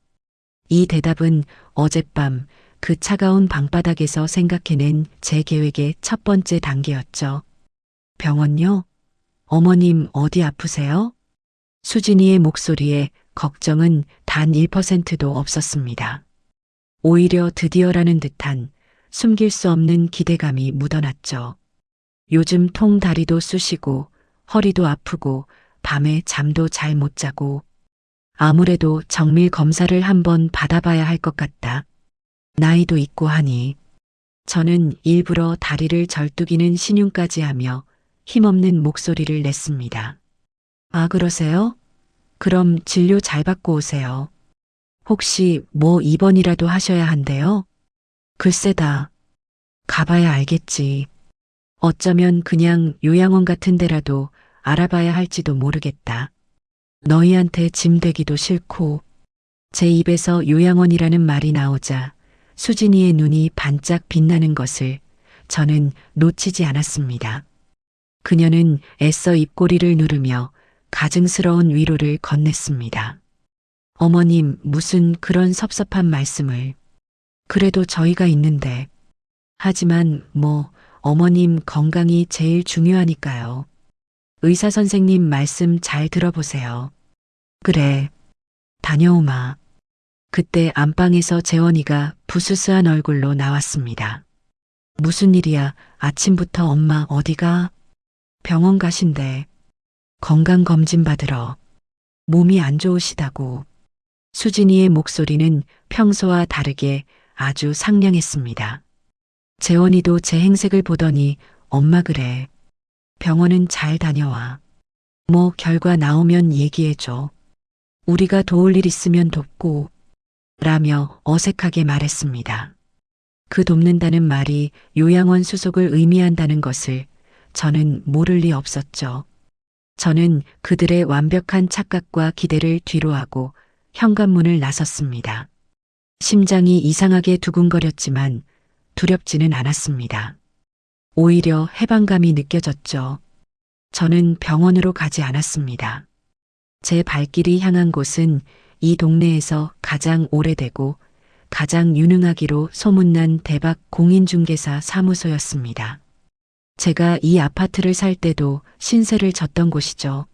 이 대답은 어젯밤 그 차가운 방바닥에서 생각해낸 제 계획의 첫 번째 단계였죠. 병원요? 어머님 어디 아프세요? 수진이의 목소리에 걱정은 단 1%도 없었습니다. 오히려 드디어라는 듯한 숨길 수 없는 기대감이 묻어났죠. 요즘 통 다리도 쑤시고 허리도 아프고 밤에 잠도 잘 못 자고 아무래도 정밀 검사를 한번 받아봐야 할 것 같다. 나이도 있고 하니. 저는 일부러 다리를 절뚝이는 신용까지 하며 힘없는 목소리를 냈습니다. 아, 그러세요? 그럼 진료 잘 받고 오세요. 혹시 뭐 입원이라도 하셔야 한대요? 글쎄다. 가봐야 알겠지. 어쩌면 그냥 요양원 같은 데라도 알아봐야 할지도 모르겠다. 너희한테 짐 되기도 싫고. 제 입에서 요양원이라는 말이 나오자 수진이의 눈이 반짝 빛나는 것을 저는 놓치지 않았습니다. 그녀는 애써 입꼬리를 누르며 가증스러운 위로를 건넸습니다. 어머님, 무슨 그런 섭섭한 말씀을. 그래도 저희가 있는데. 하지만 어머님 건강이 제일 중요하니까요. 의사 선생님 말씀 잘 들어보세요. 그래, 다녀오마. 그때 안방에서 재원이가 부스스한 얼굴로 나왔습니다. 무슨 일이야? 아침부터 엄마 어디가? 병원 가신대. 건강검진 받으러. 몸이 안 좋으시다고. 수진이의 목소리는 평소와 다르게 아주 상냥했습니다. 재원이도 제 행색을 보더니 엄마 그래. 병원은 잘 다녀와. 결과 나오면 얘기해줘. 우리가 도울 일 있으면 돕고. 라며 어색하게 말했습니다. 그 돕는다는 말이 요양원 수속을 의미한다는 것을 저는 모를 리 없었죠. 저는 그들의 완벽한 착각과 기대를 뒤로하고 현관문을 나섰습니다. 심장이 이상하게 두근거렸지만 두렵지는 않았습니다. 오히려 해방감이 느껴졌죠. 저는 병원으로 가지 않았습니다. 제 발길이 향한 곳은 이 동네에서 가장 오래되고 가장 유능하기로 소문난 대박 공인중개사 사무소였습니다. 제가 이 아파트를 살 때도 신세를 졌던 곳이죠.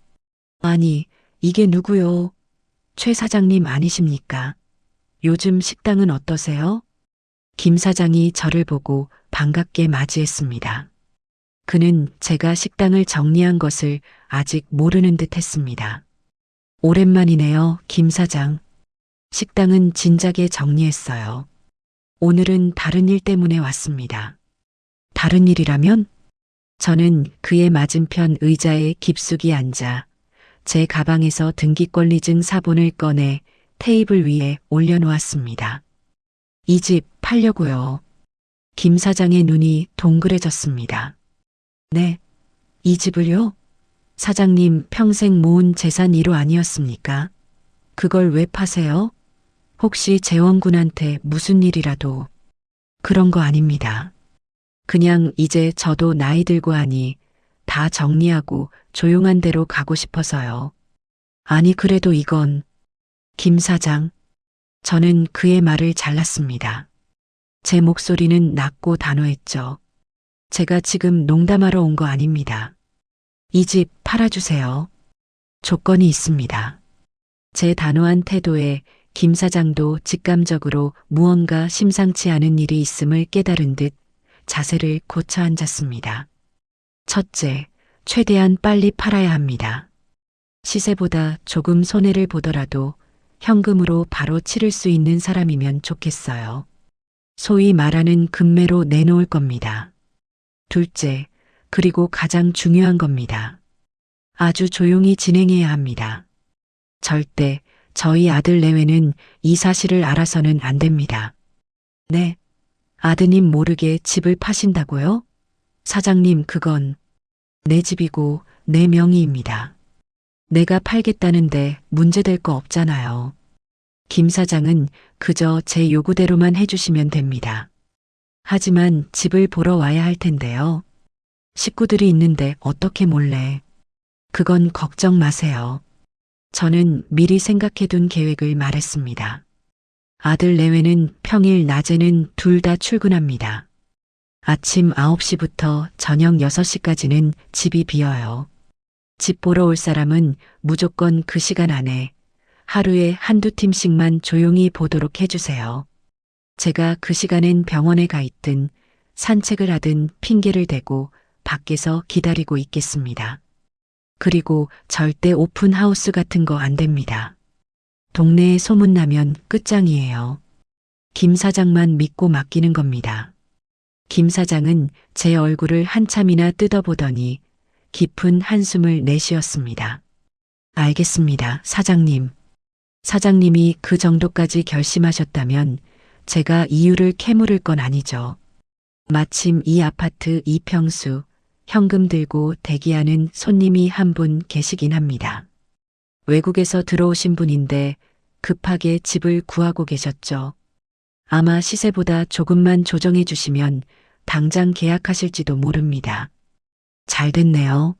아니, 이게 누구요? 최 사장님 아니십니까? 요즘 식당은 어떠세요? 김 사장이 저를 보고 반갑게 맞이했습니다. 그는 제가 식당을 정리한 것을 아직 모르는 듯 했습니다. 오랜만이네요, 김 사장. 식당은 진작에 정리했어요. 오늘은 다른 일 때문에 왔습니다. 다른 일이라면? 저는 그의 맞은편 의자에 깊숙이 앉아 제 가방에서 등기권리증 사본을 꺼내 테이블 위에 올려놓았습니다. 이 집 팔려고요. 김 사장의 눈이 동그래졌습니다. 네, 이 집을요? 사장님 평생 모은 재산 1호 아니었습니까? 그걸 왜 파세요? 혹시 재원군한테 무슨 일이라도. 그런 거 아닙니다. 그냥 이제 저도 나이 들고 하니 다 정리하고 조용한 데로 가고 싶어서요. 아니 그래도 이건. 김 사장. 저는 그의 말을 잘랐습니다. 제 목소리는 낮고 단호했죠. 제가 지금 농담하러 온 거 아닙니다. 이 집 팔아주세요. 조건이 있습니다. 제 단호한 태도에 김 사장도 직감적으로 무언가 심상치 않은 일이 있음을 깨달은 듯 자세를 고쳐 앉았습니다. 첫째, 최대한 빨리 팔아야 합니다. 시세보다 조금 손해를 보더라도 현금으로 바로 치를 수 있는 사람이면 좋겠어요. 소위 말하는 금매로 내놓을 겁니다. 둘째, 그리고 가장 중요한 겁니다. 아주 조용히 진행해야 합니다. 절대 저희 아들 내외는 이 사실을 알아서는 안 됩니다. 네, 아드님 모르게 집을 파신다고요? 사장님, 그건 내 집이고 내 명의입니다. 내가 팔겠다는데 문제될 거 없잖아요. 김 사장은 그저 제 요구대로만 해주시면 됩니다. 하지만 집을 보러 와야 할 텐데요. 식구들이 있는데 어떻게 몰래. 그건 걱정 마세요. 저는 미리 생각해둔 계획을 말했습니다. 아들 내외는 평일 낮에는 둘 다 출근합니다. 아침 9시부터 저녁 6시까지는 집이 비어요. 집 보러 올 사람은 무조건 그 시간 안에 하루에 한두 팀씩만 조용히 보도록 해주세요. 제가 그 시간엔 병원에 가 있든 산책을 하든 핑계를 대고 밖에서 기다리고 있겠습니다. 그리고 절대 오픈하우스 같은 거 안 됩니다. 동네에 소문나면 끝장이에요. 김 사장만 믿고 맡기는 겁니다. 김 사장은 제 얼굴을 한참이나 뜯어보더니 깊은 한숨을 내쉬었습니다. 알겠습니다, 사장님. 사장님이 그 정도까지 결심하셨다면 제가 이유를 캐물을 건 아니죠. 마침 이 아파트 2평수 현금 들고 대기하는 손님이 한 분 계시긴 합니다. 외국에서 들어오신 분인데 급하게 집을 구하고 계셨죠. 아마 시세보다 조금만 조정해 주시면 당장 계약하실지도 모릅니다. 잘 됐네요.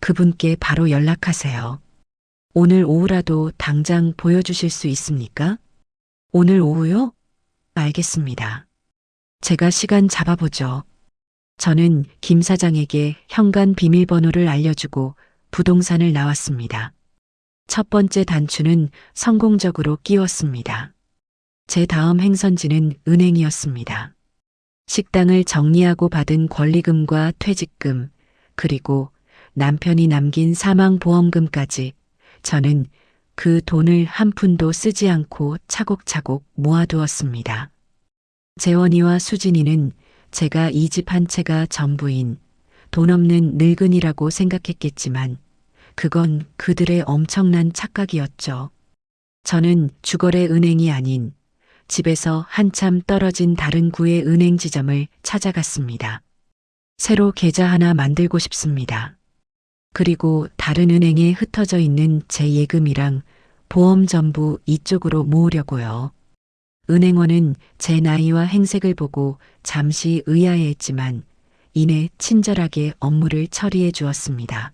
그분께 바로 연락하세요. 오늘 오후라도 당장 보여주실 수 있습니까? 오늘 오후요? 알겠습니다. 제가 시간 잡아보죠. 저는 김 사장에게 현관 비밀번호를 알려주고 부동산을 나왔습니다. 첫 번째 단추는 성공적으로 끼웠습니다. 제 다음 행선지는 은행이었습니다. 식당을 정리하고 받은 권리금과 퇴직금, 그리고 남편이 남긴 사망보험금까지 저는 그 돈을 한 푼도 쓰지 않고 차곡차곡 모아두었습니다. 재원이와 수진이는 제가 이 집 한 채가 전부인 돈 없는 늙은이라고 생각했겠지만 그건 그들의 엄청난 착각이었죠. 저는 주거래 은행이 아닌 집에서 한참 떨어진 다른 구의 은행 지점을 찾아갔습니다. 새로 계좌 하나 만들고 싶습니다. 그리고 다른 은행에 흩어져 있는 제 예금이랑 보험 전부 이쪽으로 모으려고요. 은행원은 제 나이와 행색을 보고 잠시 의아해했지만 이내 친절하게 업무를 처리해 주었습니다.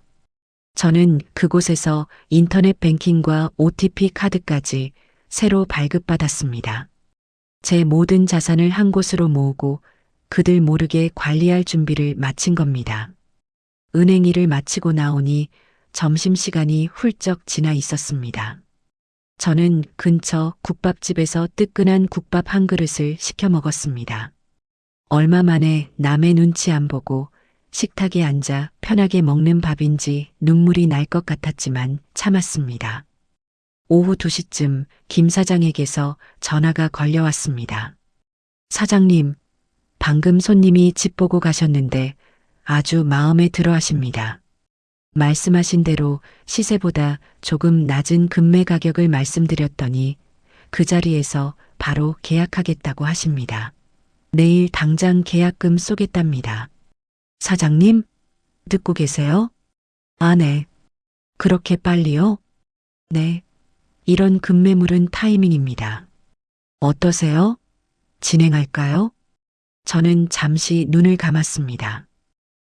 저는 그곳에서 인터넷 뱅킹과 OTP 카드까지 새로 발급받았습니다. 제 모든 자산을 한 곳으로 모으고 그들 모르게 관리할 준비를 마친 겁니다. 은행 일을 마치고 나오니 점심시간이 훌쩍 지나 있었습니다. 저는 근처 국밥집에서 뜨끈한 국밥 한 그릇을 시켜 먹었습니다. 얼마 만에 남의 눈치 안 보고 식탁에 앉아 편하게 먹는 밥인지 눈물이 날 것 같았지만 참았습니다. 오후 2시쯤 김 사장에게서 전화가 걸려왔습니다. 사장님, 방금 손님이 집 보고 가셨는데 아주 마음에 들어 하십니다. 말씀하신 대로 시세보다 조금 낮은 금매 가격을 말씀드렸더니 그 자리에서 바로 계약하겠다고 하십니다. 내일 당장 계약금 쏘겠답니다. 사장님, 듣고 계세요? 아, 네. 그렇게 빨리요? 네. 이런 급매물은 타이밍입니다. 어떠세요? 진행할까요? 저는 잠시 눈을 감았습니다.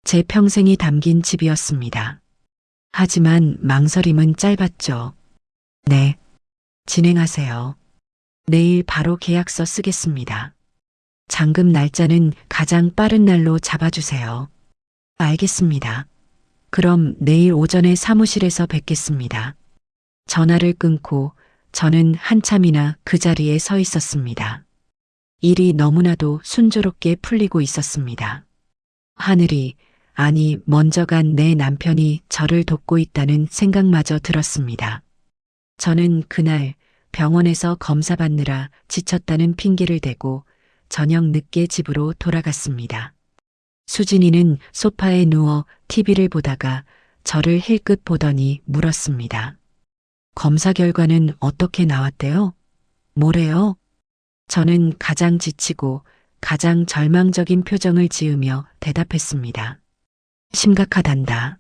제 평생이 담긴 집이었습니다. 하지만 망설임은 짧았죠. 네. 진행하세요. 내일 바로 계약서 쓰겠습니다. 잔금 날짜는 가장 빠른 날로 잡아주세요. 알겠습니다. 그럼 내일 오전에 사무실에서 뵙겠습니다. 전화를 끊고 저는 한참이나 그 자리에 서 있었습니다. 일이 너무나도 순조롭게 풀리고 있었습니다. 하늘이, 아니 먼저 간 내 남편이 저를 돕고 있다는 생각마저 들었습니다. 저는 그날 병원에서 검사받느라 지쳤다는 핑계를 대고 저녁 늦게 집으로 돌아갔습니다. 수진이는 소파에 누워 TV를 보다가 저를 힐끗 보더니 물었습니다. 검사 결과는 어떻게 나왔대요? 뭐래요? 저는 가장 지치고 가장 절망적인 표정을 지으며 대답했습니다. 심각하단다.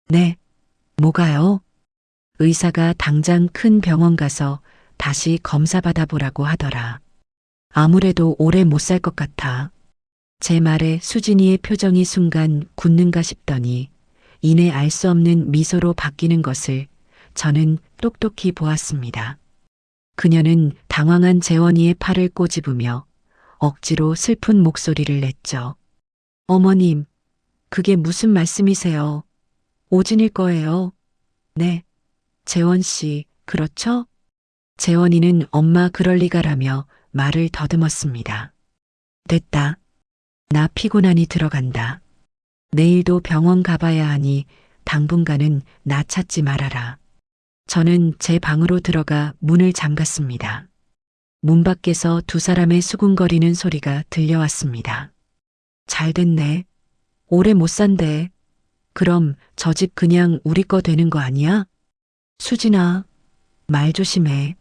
네. 뭐가요? 의사가 당장 큰 병원 가서 다시 검사 받아보라고 하더라. 아무래도 오래 못 살 것 같아. 제 말에 수진이의 표정이 순간 굳는가 싶더니 이내 알 수 없는 미소로 바뀌는 것을 저는 똑똑히 보았습니다. 그녀는 당황한 재원이의 팔을 꼬집으며 억지로 슬픈 목소리를 냈죠. 어머님, 그게 무슨 말씀이세요? 오진일 거예요. 네. 재원 씨, 그렇죠? 재원이는 엄마 그럴 리가라며 말을 더듬었습니다. 됐다. 나 피곤하니 들어간다. 내일도 병원 가봐야 하니 당분간은 나 찾지 말아라. 저는 제 방으로 들어가 문을 잠갔습니다. 문 밖에서 두 사람의 수군거리는 소리가 들려왔습니다. 잘 됐네. 오래 못 산대. 그럼 저 집 그냥 우리 거 되는 거 아니야? 수진아, 말 조심해.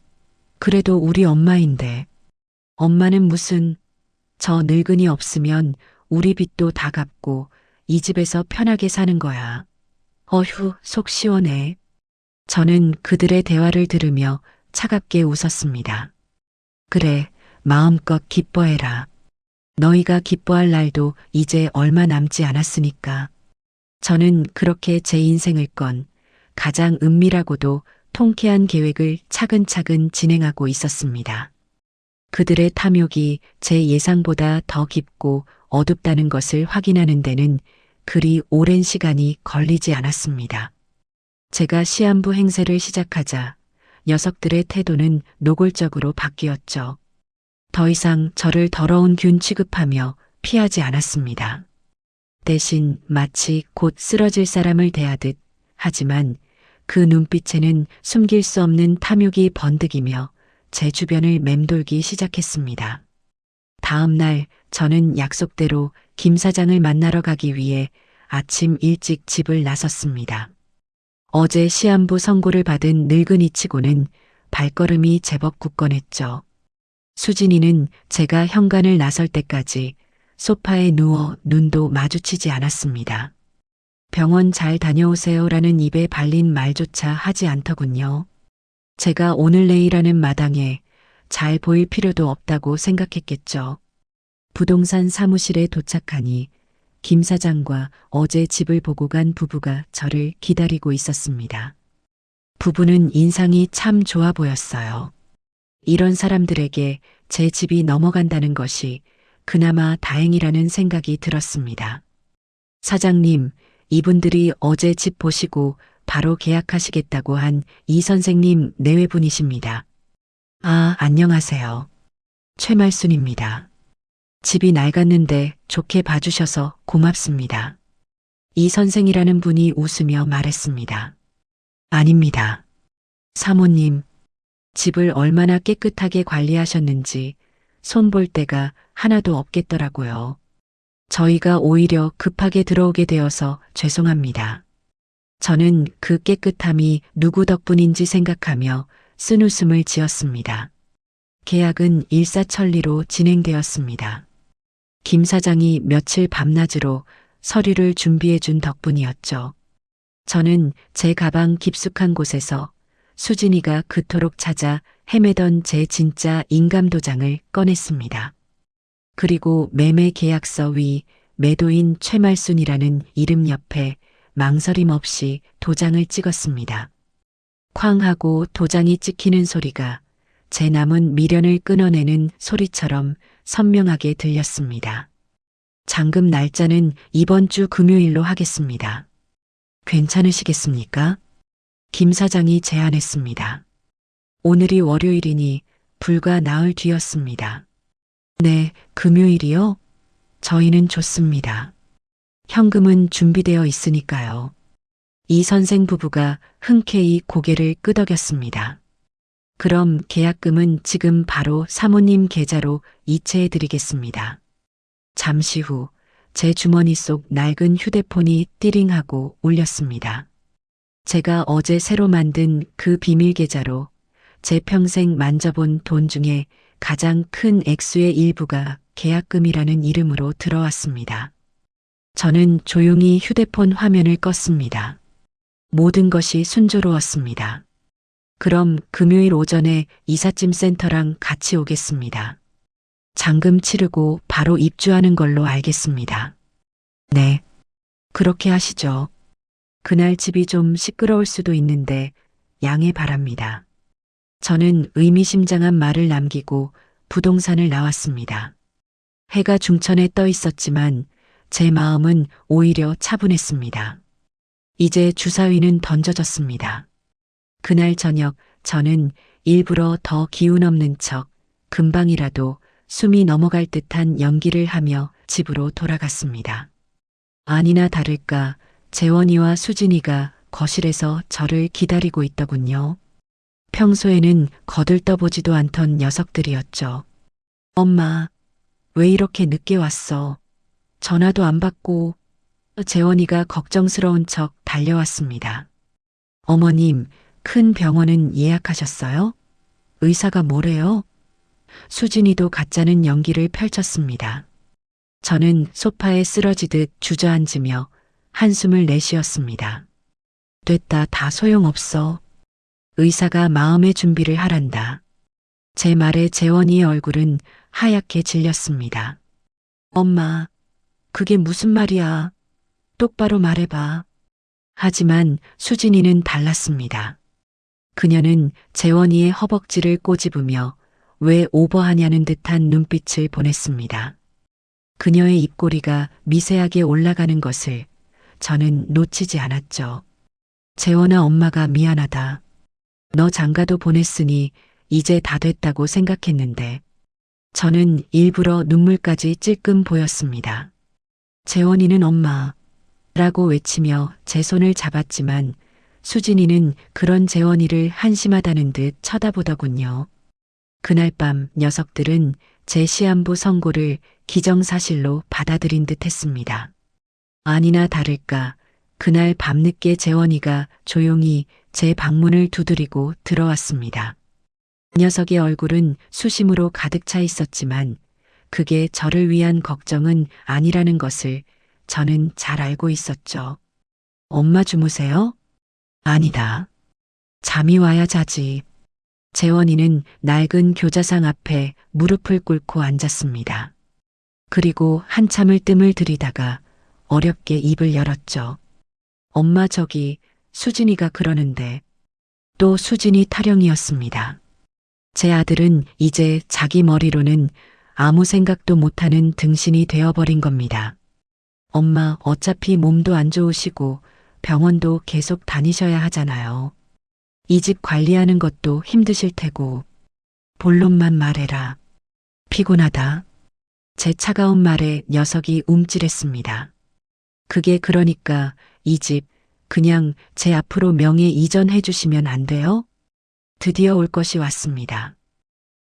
그래도 우리 엄마인데. 엄마는 무슨, 저 늙은이 없으면 우리 빚도 다 갚고 이 집에서 편하게 사는 거야. 어휴, 속 시원해. 저는 그들의 대화를 들으며 차갑게 웃었습니다. 그래, 마음껏 기뻐해라. 너희가 기뻐할 날도 이제 얼마 남지 않았으니까. 저는 그렇게 제 인생을 건 가장 은밀하고도 통쾌한 계획을 차근차근 진행하고 있었습니다. 그들의 탐욕이 제 예상보다 더 깊고 어둡다는 것을 확인하는 데는 그리 오랜 시간이 걸리지 않았습니다. 제가 시한부 행세를 시작하자 녀석들의 태도는 노골적으로 바뀌었죠. 더 이상 저를 더러운 균 취급하며 피하지 않았습니다. 대신 마치 곧 쓰러질 사람을 대하듯, 하지만 그 눈빛에는 숨길 수 없는 탐욕이 번득이며 제 주변을 맴돌기 시작했습니다. 다음 날 저는 약속대로 김 사장을 만나러 가기 위해 아침 일찍 집을 나섰습니다. 어제 시한부 선고를 받은 늙은이치고는 발걸음이 제법 굳건했죠. 수진이는 제가 현관을 나설 때까지 소파에 누워 눈도 마주치지 않았습니다. 병원 잘 다녀오세요라는 입에 발린 말조차 하지 않더군요. 제가 오늘 내일하는 마당에 잘 보일 필요도 없다고 생각했겠죠. 부동산 사무실에 도착하니 김 사장과 어제 집을 보고 간 부부가 저를 기다리고 있었습니다. 부부는 인상이 참 좋아 보였어요. 이런 사람들에게 제 집이 넘어간다는 것이 그나마 다행이라는 생각이 들었습니다. 사장님, 이분들이 어제 집 보시고 바로 계약하시겠다고 한 이 선생님 내외분이십니다. 아, 안녕하세요. 최말순입니다. 집이 낡았는데 좋게 봐주셔서 고맙습니다. 이 선생이라는 분이 웃으며 말했습니다. 아닙니다. 사모님, 집을 얼마나 깨끗하게 관리하셨는지 손볼 데가 하나도 없겠더라고요. 저희가 오히려 급하게 들어오게 되어서 죄송합니다. 저는 그 깨끗함이 누구 덕분인지 생각하며 쓴웃음을 지었습니다. 계약은 일사천리로 진행되었습니다. 김 사장이 며칠 밤낮으로 서류를 준비해 준 덕분이었죠. 저는 제 가방 깊숙한 곳에서 수진이가 그토록 찾아 헤매던 제 진짜 인감도장을 꺼냈습니다. 그리고 매매 계약서 위 매도인 최말순이라는 이름 옆에 망설임 없이 도장을 찍었습니다. 쾅 하고 도장이 찍히는 소리가 제 남은 미련을 끊어내는 소리처럼 선명하게 들렸습니다. 잔금 날짜는 이번 주 금요일로 하겠습니다. 괜찮으시겠습니까? 김 사장이 제안했습니다. 오늘이 월요일이니 불과 나흘 뒤였습니다. 네, 금요일이요? 저희는 좋습니다. 현금은 준비되어 있으니까요. 이 선생 부부가 흔쾌히 고개를 끄덕였습니다. 그럼 계약금은 지금 바로 사모님 계좌로 이체해 드리겠습니다. 잠시 후 제 주머니 속 낡은 휴대폰이 띠링하고 울렸습니다. 제가 어제 새로 만든 그 비밀 계좌로 제 평생 만져본 돈 중에 가장 큰 액수의 일부가 계약금이라는 이름으로 들어왔습니다. 저는 조용히 휴대폰 화면을 껐습니다. 모든 것이 순조로웠습니다. 그럼 금요일 오전에 이삿짐 센터랑 같이 오겠습니다. 잔금 치르고 바로 입주하는 걸로 알겠습니다. 네, 그렇게 하시죠. 그날 집이 좀 시끄러울 수도 있는데 양해 바랍니다. 저는 의미심장한 말을 남기고 부동산을 나왔습니다. 해가 중천에 떠 있었지만 제 마음은 오히려 차분했습니다. 이제 주사위는 던져졌습니다. 그날 저녁 저는 일부러 더 기운 없는 척 금방이라도 숨이 넘어갈 듯한 연기를 하며 집으로 돌아갔습니다. 아니나 다를까 재원이와 수진이가 거실에서 저를 기다리고 있더군요. 평소에는 거들떠보지도 않던 녀석들이었죠. 엄마, 왜 이렇게 늦게 왔어? 전화도 안 받고. 재원이가 걱정스러운 척 달려왔습니다. 어머님, 큰 병원은 예약하셨어요? 의사가 뭐래요? 수진이도 가짜는 연기를 펼쳤습니다. 저는 소파에 쓰러지듯 주저앉으며 한숨을 내쉬었습니다. 됐다, 다 소용없어. 의사가 마음의 준비를 하란다. 제 말에 재원이의 얼굴은 하얗게 질렸습니다. 엄마, 그게 무슨 말이야? 똑바로 말해봐. 하지만 수진이는 달랐습니다. 그녀는 재원이의 허벅지를 꼬집으며 왜 오버하냐는 듯한 눈빛을 보냈습니다. 그녀의 입꼬리가 미세하게 올라가는 것을 저는 놓치지 않았죠. 재원아, 엄마가 미안하다. 너 장가도 보냈으니 이제 다 됐다고 생각했는데. 저는 일부러 눈물까지 찔끔 보였습니다. 재원이는 엄마 라고 외치며 제 손을 잡았지만 수진이는 그런 재원이를 한심하다는 듯 쳐다보더군요. 그날 밤 녀석들은 제 시한부 선고를 기정사실로 받아들인 듯 했습니다. 아니나 다를까 그날 밤늦게 재원이가 조용히 제 방문을 두드리고 들어왔습니다. 녀석의 얼굴은 수심으로 가득 차 있었지만 그게 저를 위한 걱정은 아니라는 것을 저는 잘 알고 있었죠. 엄마 주무세요? 아니다. 잠이 와야 자지. 재원이는 낡은 교자상 앞에 무릎을 꿇고 앉았습니다. 그리고 한참을 뜸을 들이다가 어렵게 입을 열었죠. 엄마, 저기 수진이가 그러는데. 또 수진이 타령이었습니다. 제 아들은 이제 자기 머리로는 아무 생각도 못하는 등신이 되어버린 겁니다. 엄마, 어차피 몸도 안 좋으시고 병원도 계속 다니셔야 하잖아요. 이 집 관리하는 것도 힘드실 테고. 본론만 말해라. 피곤하다. 제 차가운 말에 녀석이 움찔했습니다. 그게 그러니까 이 집 그냥 제 앞으로 명예 이전해 주시면 안 돼요? 드디어 올 것이 왔습니다.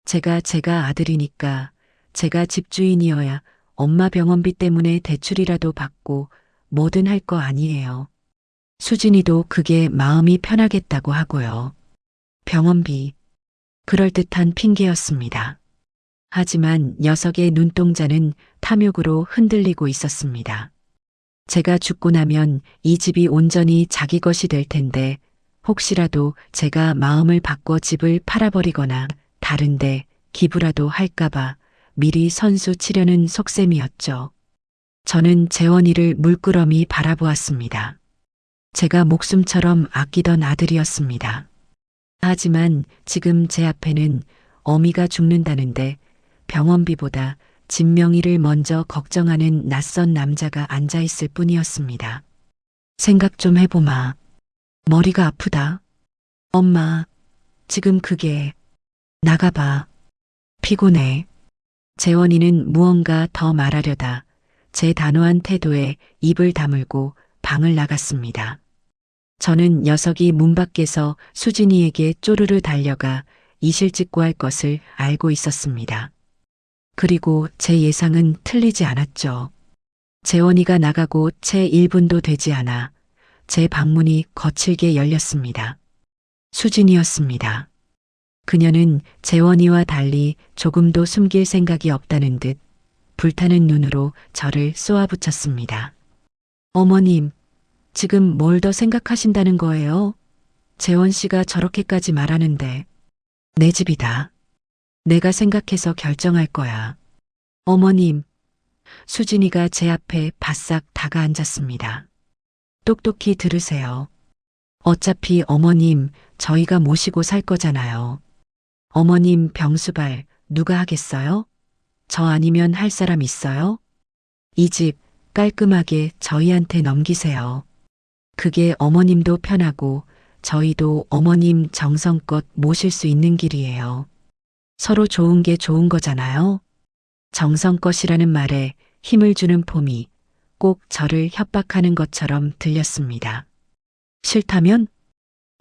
제가 아들이니까 제가 집주인이어야 엄마 병원비 때문에 대출이라도 받고 뭐든 할 거 아니에요. 수진이도 그게 마음이 편하겠다고 하고요. 병원비. 그럴듯한 핑계였습니다. 하지만 녀석의 눈동자는 탐욕으로 흔들리고 있었습니다. 제가 죽고 나면 이 집이 온전히 자기 것이 될 텐데 혹시라도 제가 마음을 바꿔 집을 팔아버리거나 다른데 기부라도 할까봐 미리 선수 치려는 속셈이었죠. 저는 재원이를 물끄러미 바라보았습니다. 제가 목숨처럼 아끼던 아들이었습니다. 하지만 지금 제 앞에는 어미가 죽는다는데 병원비보다 집 명의를 먼저 걱정하는 낯선 남자가 앉아있을 뿐이었습니다. 생각 좀 해보마. 머리가 아프다. 엄마, 지금 그게. 나가봐. 피곤해. 재원이는 무언가 더 말하려다 제 단호한 태도에 입을 다물고 방을 나갔습니다. 저는 녀석이 문 밖에서 수진이에게 쪼르르 달려가 이실직고할 것을 알고 있었습니다. 그리고 제 예상은 틀리지 않았죠. 재원이가 나가고 채 1분도 되지 않아 제 방문이 거칠게 열렸습니다. 수진이었습니다. 그녀는 재원이와 달리 조금도 숨길 생각이 없다는 듯 불타는 눈으로 저를 쏘아붙였습니다. 어머님, 지금 뭘 더 생각하신다는 거예요? 재원 씨가 저렇게까지 말하는데. 내 집이다. 내가 생각해서 결정할 거야. 어머님, 수진이가 제 앞에 바싹 다가앉았습니다. 똑똑히 들으세요. 어차피 어머님, 저희가 모시고 살 거잖아요. 어머님 병수발 누가 하겠어요? 저 아니면 할 사람 있어요? 이 집 깔끔하게 저희한테 넘기세요. 그게 어머님도 편하고 저희도 어머님 정성껏 모실 수 있는 길이에요. 서로 좋은 게 좋은 거잖아요. 정성껏이라는 말에 힘을 주는 폼이 꼭 저를 협박하는 것처럼 들렸습니다. 싫다면?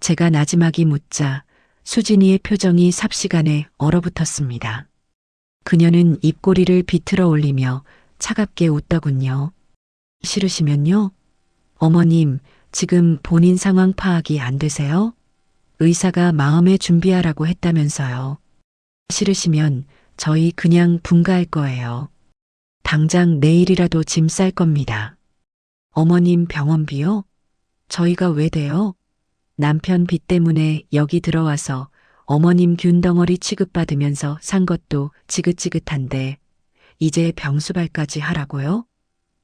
제가 나지막이 묻자 수진이의 표정이 삽시간에 얼어붙었습니다. 그녀는 입꼬리를 비틀어 올리며 차갑게 웃더군요. 싫으시면요? 어머님, 지금 본인 상황 파악이 안 되세요? 의사가 마음에 준비하라고 했다면서요. 싫으시면 저희 그냥 분가할 거예요. 당장 내일이라도 짐 쌀 겁니다. 어머님 병원비요? 저희가 왜 돼요? 남편 빚 때문에 여기 들어와서 어머님 균덩어리 취급받으면서 산 것도 지긋지긋한데 이제 병수발까지 하라고요?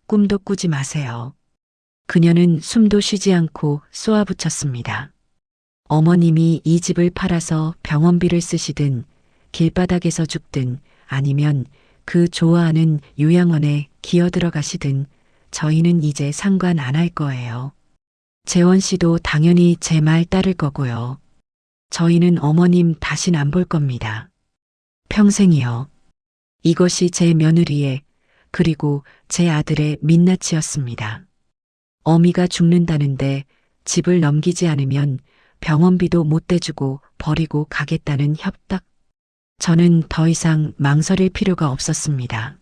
꿈도 꾸지 마세요. 그녀는 숨도 쉬지 않고 쏘아붙였습니다. 어머님이 이 집을 팔아서 병원비를 쓰시든 길바닥에서 죽든 아니면 그 좋아하는 요양원에 기어들어가시든 저희는 이제 상관 안 할 거예요. 재원 씨도 당연히 제 말 따를 거고요. 저희는 어머님 다신 안 볼 겁니다. 평생이요. 이것이 제 며느리의 그리고 제 아들의 민낯이었습니다. 어미가 죽는다는데 집을 넘기지 않으면 병원비도 못 대주고 버리고 가겠다는 협박. 저는 더 이상 망설일 필요가 없었습니다.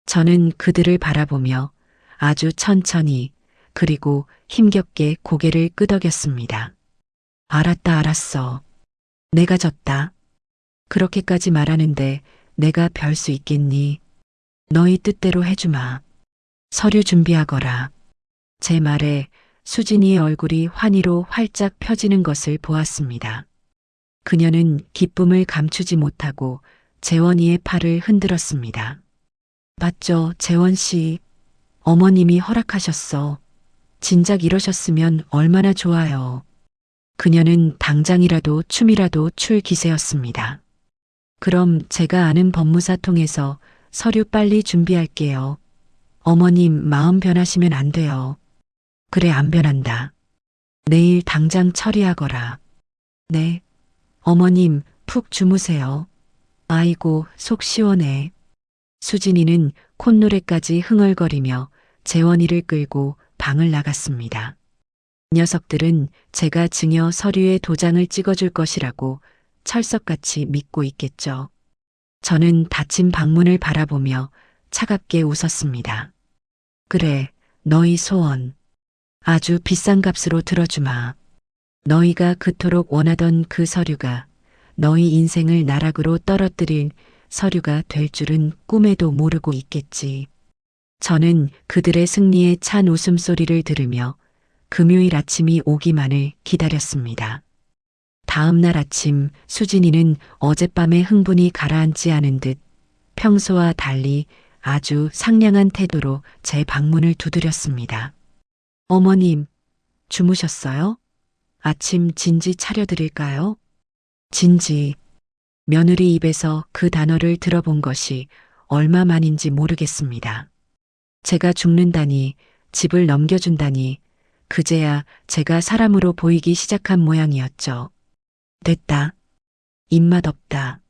저는 그들을 바라보며 아주 천천히 그리고 힘겹게 고개를 끄덕였습니다. 알았다, 알았어. 내가 졌다. 그렇게까지 말하는데 내가 별 수 있겠니? 너희 뜻대로 해주마. 서류 준비하거라. 제 말에 수진이의 얼굴이 환희로 활짝 펴지는 것을 보았습니다. 그녀는 기쁨을 감추지 못하고 재원이의 팔을 흔들었습니다. 맞죠, 재원 씨. 어머님이 허락하셨어. 진작 이러셨으면 얼마나 좋아요. 그녀는 당장이라도 춤이라도 출 기세였습니다. 그럼 제가 아는 법무사 통해서 서류 빨리 준비할게요. 어머님 마음 변하시면 안 돼요. 그래, 안 변한다. 내일 당장 처리하거라. 네. 어머님 푹 주무세요. 아이고, 속 시원해. 수진이는 콧노래까지 흥얼거리며 재원이를 끌고 방을 나갔습니다. 녀석들은 제가 증여 서류에 도장을 찍어줄 것이라고 철석같이 믿고 있겠죠. 저는 닫힌 방문을 바라보며 차갑게 웃었습니다. 그래, 너희 소원. 아주 비싼 값으로 들어주마. 너희가 그토록 원하던 그 서류가 너희 인생을 나락으로 떨어뜨릴 서류가 될 줄은 꿈에도 모르고 있겠지. 저는 그들의 승리에 찬 웃음소리를 들으며 금요일 아침이 오기만을 기다렸습니다. 다음 날 아침 수진이는 어젯밤의 흥분이 가라앉지 않은 듯 평소와 달리 아주 상냥한 태도로 제 방문을 두드렸습니다. 어머님, 주무셨어요? 아침 진지 차려드릴까요? 진지. 며느리 입에서 그 단어를 들어본 것이 얼마만인지 모르겠습니다. 제가 죽는다니, 집을 넘겨준다니, 그제야 제가 사람으로 보이기 시작한 모양이었죠. 됐다. 입맛 없다.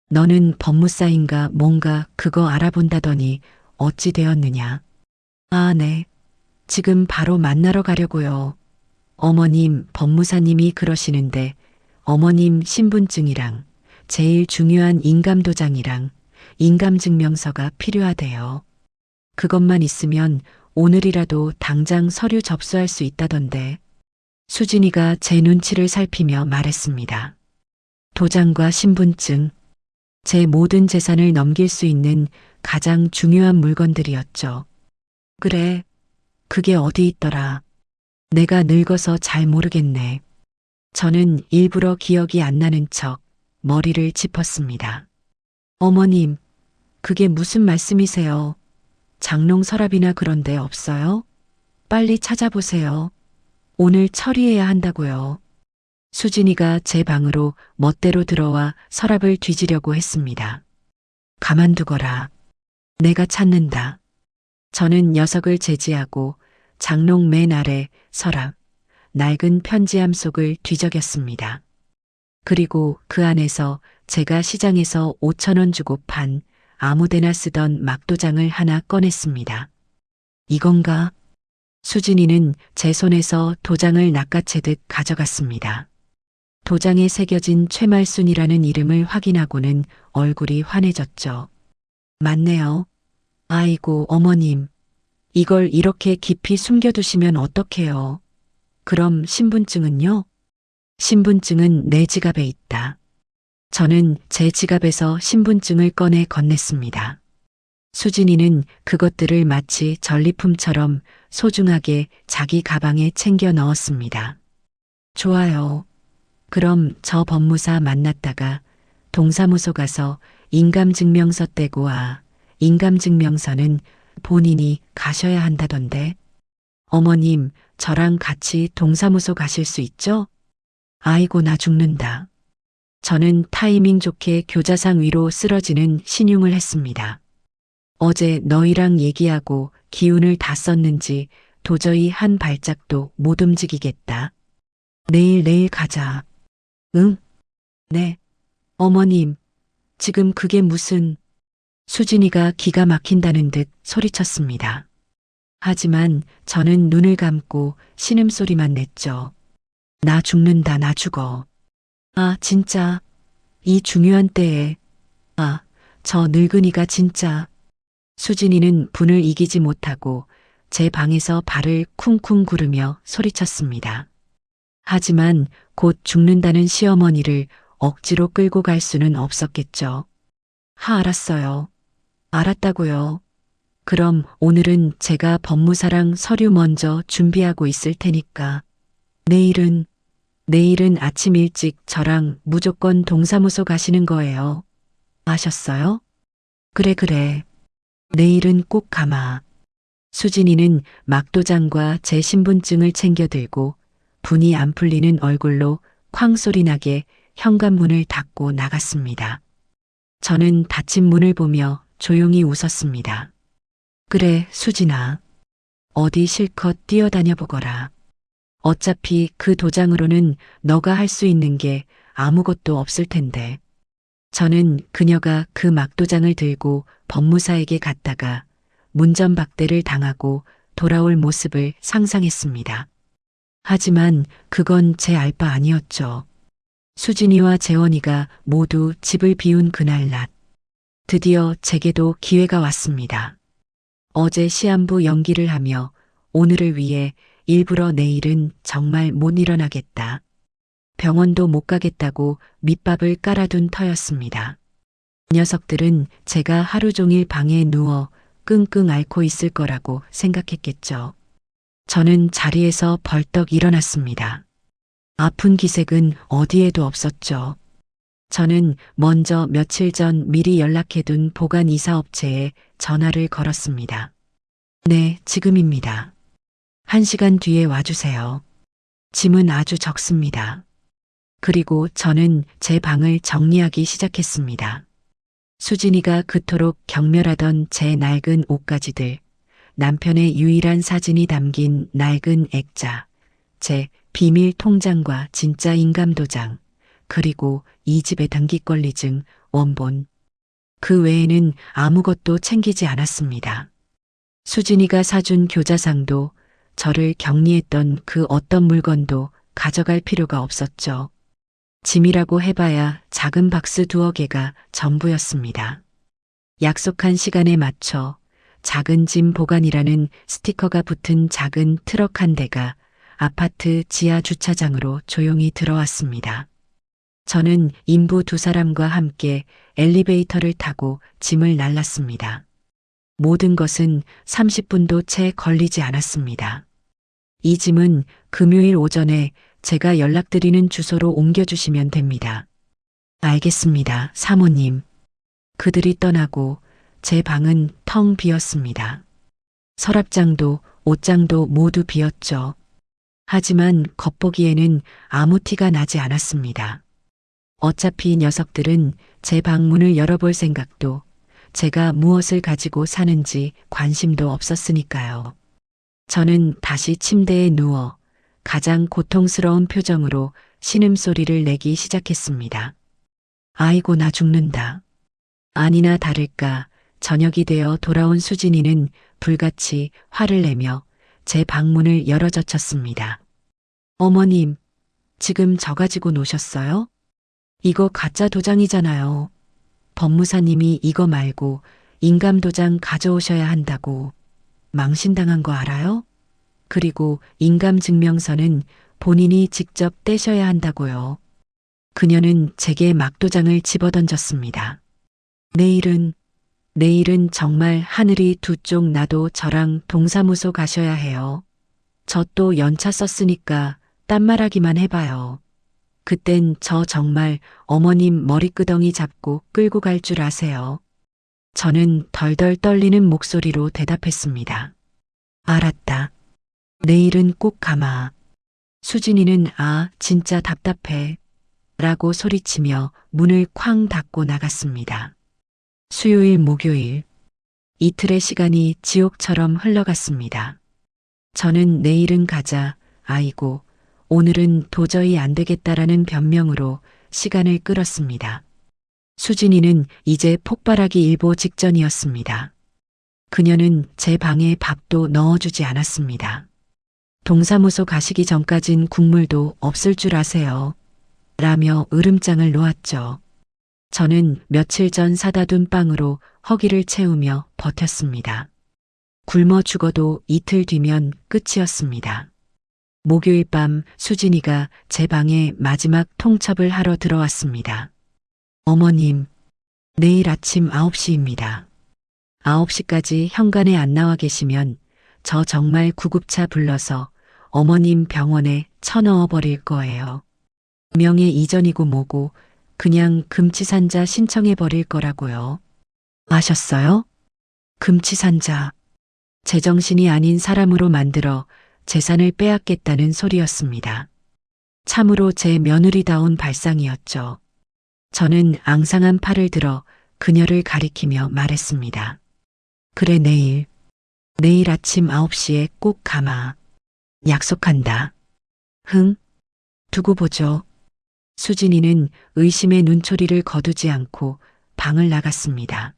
너는 법무사인가 뭔가 그거 알아본다더니 어찌 되었느냐. 아, 네. 지금 바로 만나러 가려고요. 어머님, 법무사님이 그러시는데 어머님 신분증이랑 제일 중요한 인감도장이랑 인감증명서가 필요하대요. 그것만 있으면 오늘이라도 당장 서류 접수할 수 있다던데. 수진이가 제 눈치를 살피며 말했습니다. 도장과 신분증, 제 모든 재산을 넘길 수 있는 가장 중요한 물건들이었죠. 그래, 그게 어디 있더라. 내가 늙어서 잘 모르겠네. 저는 일부러 기억이 안 나는 척 머리를 짚었습니다. 어머님, 그게 무슨 말씀이세요? 장롱 서랍이나 그런 데 없어요? 빨리 찾아보세요. 오늘 처리해야 한다고요. 수진이가 제 방으로 멋대로 들어와 서랍을 뒤지려고 했습니다. 가만두거라. 내가 찾는다. 저는 녀석을 제지하고 장롱 맨 아래 서랍, 낡은 편지함 속을 뒤적였습니다. 그리고 그 안에서 제가 시장에서 5,000원 주고 판 아무데나 쓰던 막도장을 하나 꺼냈습니다. 이건가? 수진이는 제 손에서 도장을 낚아채듯 가져갔습니다. 도장에 새겨진 최말순이라는 이름을 확인하고는 얼굴이 환해졌죠. 맞네요. 아이고, 어머님. 이걸 이렇게 깊이 숨겨두시면 어떡해요. 그럼 신분증은요? 신분증은 내 지갑에 있다. 저는 제 지갑에서 신분증을 꺼내 건넸습니다. 수진이는 그것들을 마치 전리품처럼 소중하게 자기 가방에 챙겨 넣었습니다. 좋아요. 그럼 저 법무사 만났다가 동사무소 가서 인감증명서 떼고 와. 인감증명서는 본인이 가셔야 한다던데. 어머님, 저랑 같이 동사무소 가실 수 있죠? 아이고, 나 죽는다. 저는 타이밍 좋게 교자상 위로 쓰러지는 신용을 했습니다. 어제 너희랑 얘기하고 기운을 다 썼는지 도저히 한 발짝도 못 움직이겠다. 내일 가자. 응? 네. 어머님, 지금 그게 무슨... 수진이가 기가 막힌다는 듯 소리쳤습니다. 하지만 저는 눈을 감고 신음소리만 냈죠. 나 죽는다, 나 죽어. 아, 진짜. 이 중요한 때에. 아, 저 늙은이가 진짜. 수진이는 분을 이기지 못하고 제 방에서 발을 쿵쿵 구르며 소리쳤습니다. 하지만 곧 죽는다는 시어머니를 억지로 끌고 갈 수는 없었겠죠. 알았어요. 알았다고요. 그럼 오늘은 제가 법무사랑 서류 먼저 준비하고 있을 테니까. 내일은 아침 일찍 저랑 무조건 동사무소 가시는 거예요. 아셨어요? 그래. 내일은 꼭 가마. 수진이는 막도장과 제 신분증을 챙겨 들고 분이 안 풀리는 얼굴로 쾅 소리 나게 현관문을 닫고 나갔습니다. 저는 닫힌 문을 보며 조용히 웃었습니다. 그래, 수진아. 어디 실컷 뛰어다녀 보거라. 어차피 그 도장으로는 너가 할 수 있는 게 아무것도 없을 텐데. 저는 그녀가 그 막도장을 들고 법무사에게 갔다가 문전박대를 당하고 돌아올 모습을 상상했습니다. 하지만 그건 제 알 바 아니었죠. 수진이와 재원이가 모두 집을 비운 그날 낮. 드디어 제게도 기회가 왔습니다. 어제 시한부 연기를 하며 오늘을 위해 일부러 내일은 정말 못 일어나겠다. 병원도 못 가겠다고 밑밥을 깔아둔 터였습니다. 녀석들은 제가 하루 종일 방에 누워 끙끙 앓고 있을 거라고 생각했겠죠. 저는 자리에서 벌떡 일어났습니다. 아픈 기색은 어디에도 없었죠. 저는 먼저 며칠 전 미리 연락해둔 보관 이사업체에 전화를 걸었습니다. 네, 지금입니다. 1시간 뒤에 와주세요. 짐은 아주 적습니다. 그리고 저는 제 방을 정리하기 시작했습니다. 수진이가 그토록 경멸하던 제 낡은 옷가지들, 남편의 유일한 사진이 담긴 낡은 액자, 제 비밀 통장과 진짜 인감도장, 그리고 이 집의 등기권리증, 원본. 그 외에는 아무것도 챙기지 않았습니다. 수진이가 사준 교자상도 저를 격리했던 그 어떤 물건도 가져갈 필요가 없었죠. 짐이라고 해봐야 작은 박스 2-개 전부였습니다. 약속한 시간에 맞춰 작은 짐 보관이라는 스티커가 붙은 작은 트럭 한 대가 아파트 지하 주차장으로 조용히 들어왔습니다. 저는 인부 2사람과 함께 엘리베이터를 타고 짐을 날랐습니다. 모든 것은 30분도 채 걸리지 않았습니다. 이 짐은 금요일 오전에 제가 연락드리는 주소로 옮겨주시면 됩니다. 알겠습니다, 사모님. 그들이 떠나고 제 방은 텅 비었습니다. 서랍장도 옷장도 모두 비었죠. 하지만 겉보기에는 아무 티가 나지 않았습니다. 어차피 녀석들은 제 방문을 열어볼 생각도 제가 무엇을 가지고 사는지 관심도 없었으니까요. 저는 다시 침대에 누워 가장 고통스러운 표정으로 신음소리를 내기 시작했습니다. 아이고 나 죽는다. 아니나 다를까 저녁이 되어 돌아온 수진이는 불같이 화를 내며 제 방문을 열어젖혔습니다. 어머님, 지금 저 가지고 노셨어요? 이거 가짜 도장이잖아요. 법무사님이 이거 말고 인감도장 가져오셔야 한다고. 망신당한 거 알아요? 그리고 인감증명서는 본인이 직접 떼셔야 한다고요. 그녀는 제게 막도장을 집어던졌습니다. 내일은 정말 하늘이 두 쪽 나도 저랑 동사무소 가셔야 해요. 저 또 연차 썼으니까 딴말하기만 해봐요. 그땐 저 정말 어머님 머리끄덩이 잡고 끌고 갈 줄 아세요. 저는 덜덜 떨리는 목소리로 대답했습니다. 알았다. 내일은 꼭 가마. 수진이는 진짜 답답해. 라고 소리치며 문을 쾅 닫고 나갔습니다. 수요일, 목요일. 이틀의 시간이 지옥처럼 흘러갔습니다. 저는 내일은 가자, 아이고, 오늘은 도저히 안 되겠다라는 변명으로 시간을 끌었습니다. 수진이는 이제 폭발하기 일보 직전이었습니다. 그녀는 제 방에 밥도 넣어주지 않았습니다. 동사무소 가시기 전까진 국물도 없을 줄 아세요. 라며 으름장을 놓았죠. 저는 며칠 전 사다 둔 빵으로 허기를 채우며 버텼습니다. 굶어 죽어도 이틀 뒤면 끝이었습니다. 목요일 밤 수진이가 제 방에 마지막 통첩을 하러 들어왔습니다. 어머님, 내일 아침 9시입니다. 9시까지 현관에 안 나와 계시면 저 정말 구급차 불러서 어머님 병원에 쳐넣어 버릴 거예요. 명예 이전이고 뭐고 그냥 금치산자 신청해 버릴 거라고요. 아셨어요? 금치산자. 제정신이 아닌 사람으로 만들어 재산을 빼앗겠다는 소리였습니다. 참으로 제 며느리다운 발상이었죠. 저는 앙상한 팔을 들어 그녀를 가리키며 말했습니다. 그래, 내일 아침 9시에 꼭 가마. 약속한다. 흥, 두고 보죠. 수진이는 의심의 눈초리를 거두지 않고 방을 나갔습니다.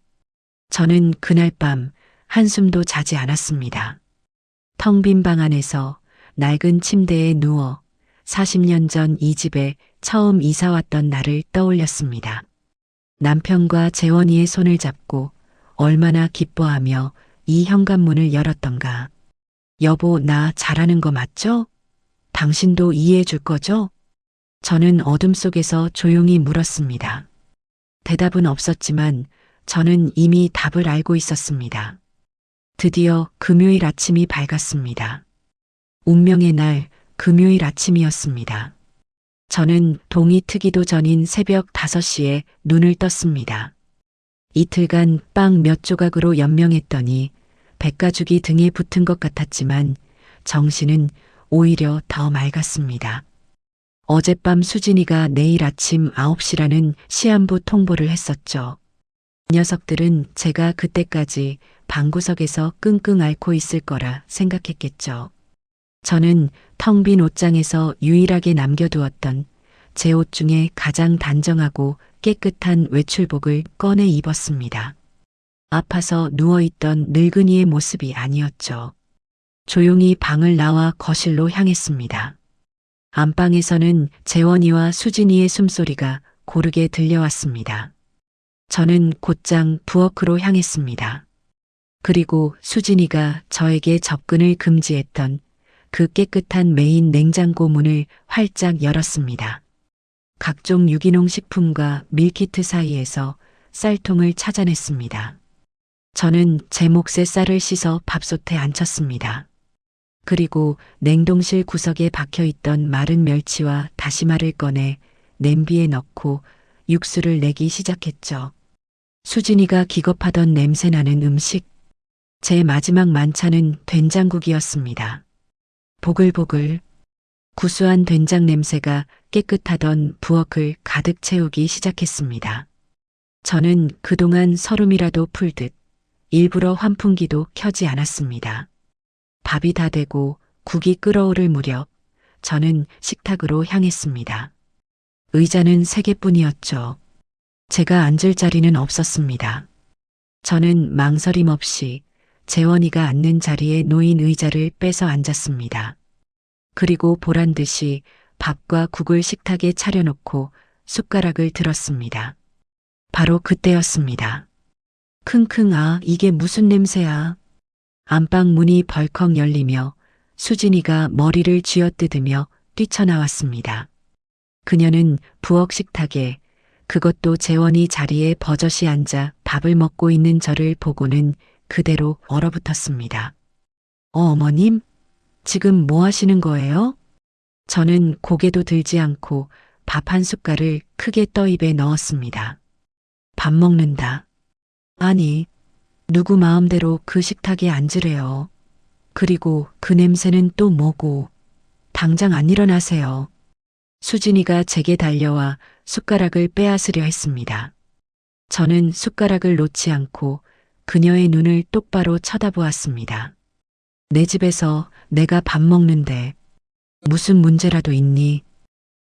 저는 그날 밤 한숨도 자지 않았습니다. 텅 빈 방 안에서 낡은 침대에 누워 40년 전 이 집에 처음 이사 왔던 날을 떠올렸습니다. 남편과 재원이의 손을 잡고 얼마나 기뻐하며 이 현관문을 열었던가. 여보, 나 잘하는 거 맞죠? 당신도 이해해 줄 거죠? 저는 어둠 속에서 조용히 물었습니다. 대답은 없었지만 저는 이미 답을 알고 있었습니다. 드디어 금요일 아침이 밝았습니다. 운명의 날 금요일 아침이었습니다. 저는 동이 트기도 전인 새벽 5시에 눈을 떴습니다. 이틀간 빵 몇 조각으로 연명했더니 백가죽이 등에 붙은 것 같았지만 정신은 오히려 더 맑았습니다. 어젯밤 수진이가 내일 아침 9시라는 시한부 통보를 했었죠. 녀석들은 제가 그때까지 방구석에서 끙끙 앓고 있을 거라 생각했겠죠. 저는 텅 빈 옷장에서 유일하게 남겨두었던 제 옷 중에 가장 단정하고 깨끗한 외출복을 꺼내 입었습니다. 아파서 누워있던 늙은이의 모습이 아니었죠. 조용히 방을 나와 거실로 향했습니다. 안방에서는 재원이와 수진이의 숨소리가 고르게 들려왔습니다. 저는 곧장 부엌으로 향했습니다. 그리고 수진이가 저에게 접근을 금지했던 그 깨끗한 메인 냉장고 문을 활짝 열었습니다. 각종 유기농 식품과 밀키트 사이에서 쌀통을 찾아냈습니다. 저는 제 몫의 쌀을 씻어 밥솥에 앉혔습니다. 그리고 냉동실 구석에 박혀있던 마른 멸치와 다시마를 꺼내 냄비에 넣고 육수를 내기 시작했죠. 수진이가 기겁하던 냄새나는 음식. 제 마지막 만찬은 된장국이었습니다. 보글보글 구수한 된장 냄새가 깨끗하던 부엌을 가득 채우기 시작했습니다. 저는 그동안 서름이라도 풀듯 일부러 환풍기도 켜지 않았습니다. 밥이 다 되고 국이 끓어오를 무렵 저는 식탁으로 향했습니다. 의자는 3개뿐이었죠. 제가 앉을 자리는 없었습니다. 저는 망설임 없이 재원이가 앉는 자리에 놓인 의자를 빼서 앉았습니다. 그리고 보란 듯이 밥과 국을 식탁에 차려놓고 숟가락을 들었습니다. 바로 그때였습니다. 킁킁, 아, 이게 무슨 냄새야. 안방 문이 벌컥 열리며 수진이가 머리를 쥐어뜯으며 뛰쳐나왔습니다. 그녀는 부엌 식탁에, 그것도 재원이 자리에 버젓이 앉아 밥을 먹고 있는 저를 보고는 그대로 얼어붙었습니다. 어머님, 지금 뭐 하시는 거예요? 저는 고개도 들지 않고 밥 한 숟갈을 크게 떠 입에 넣었습니다. 밥 먹는다. 아니, 누구 마음대로 그 식탁에 앉으래요. 그리고 그 냄새는 또 뭐고. 당장 안 일어나세요. 수진이가 제게 달려와 숟가락을 빼앗으려 했습니다. 저는 숟가락을 놓지 않고 그녀의 눈을 똑바로 쳐다보았습니다. 내 집에서 내가 밥 먹는데 무슨 문제라도 있니?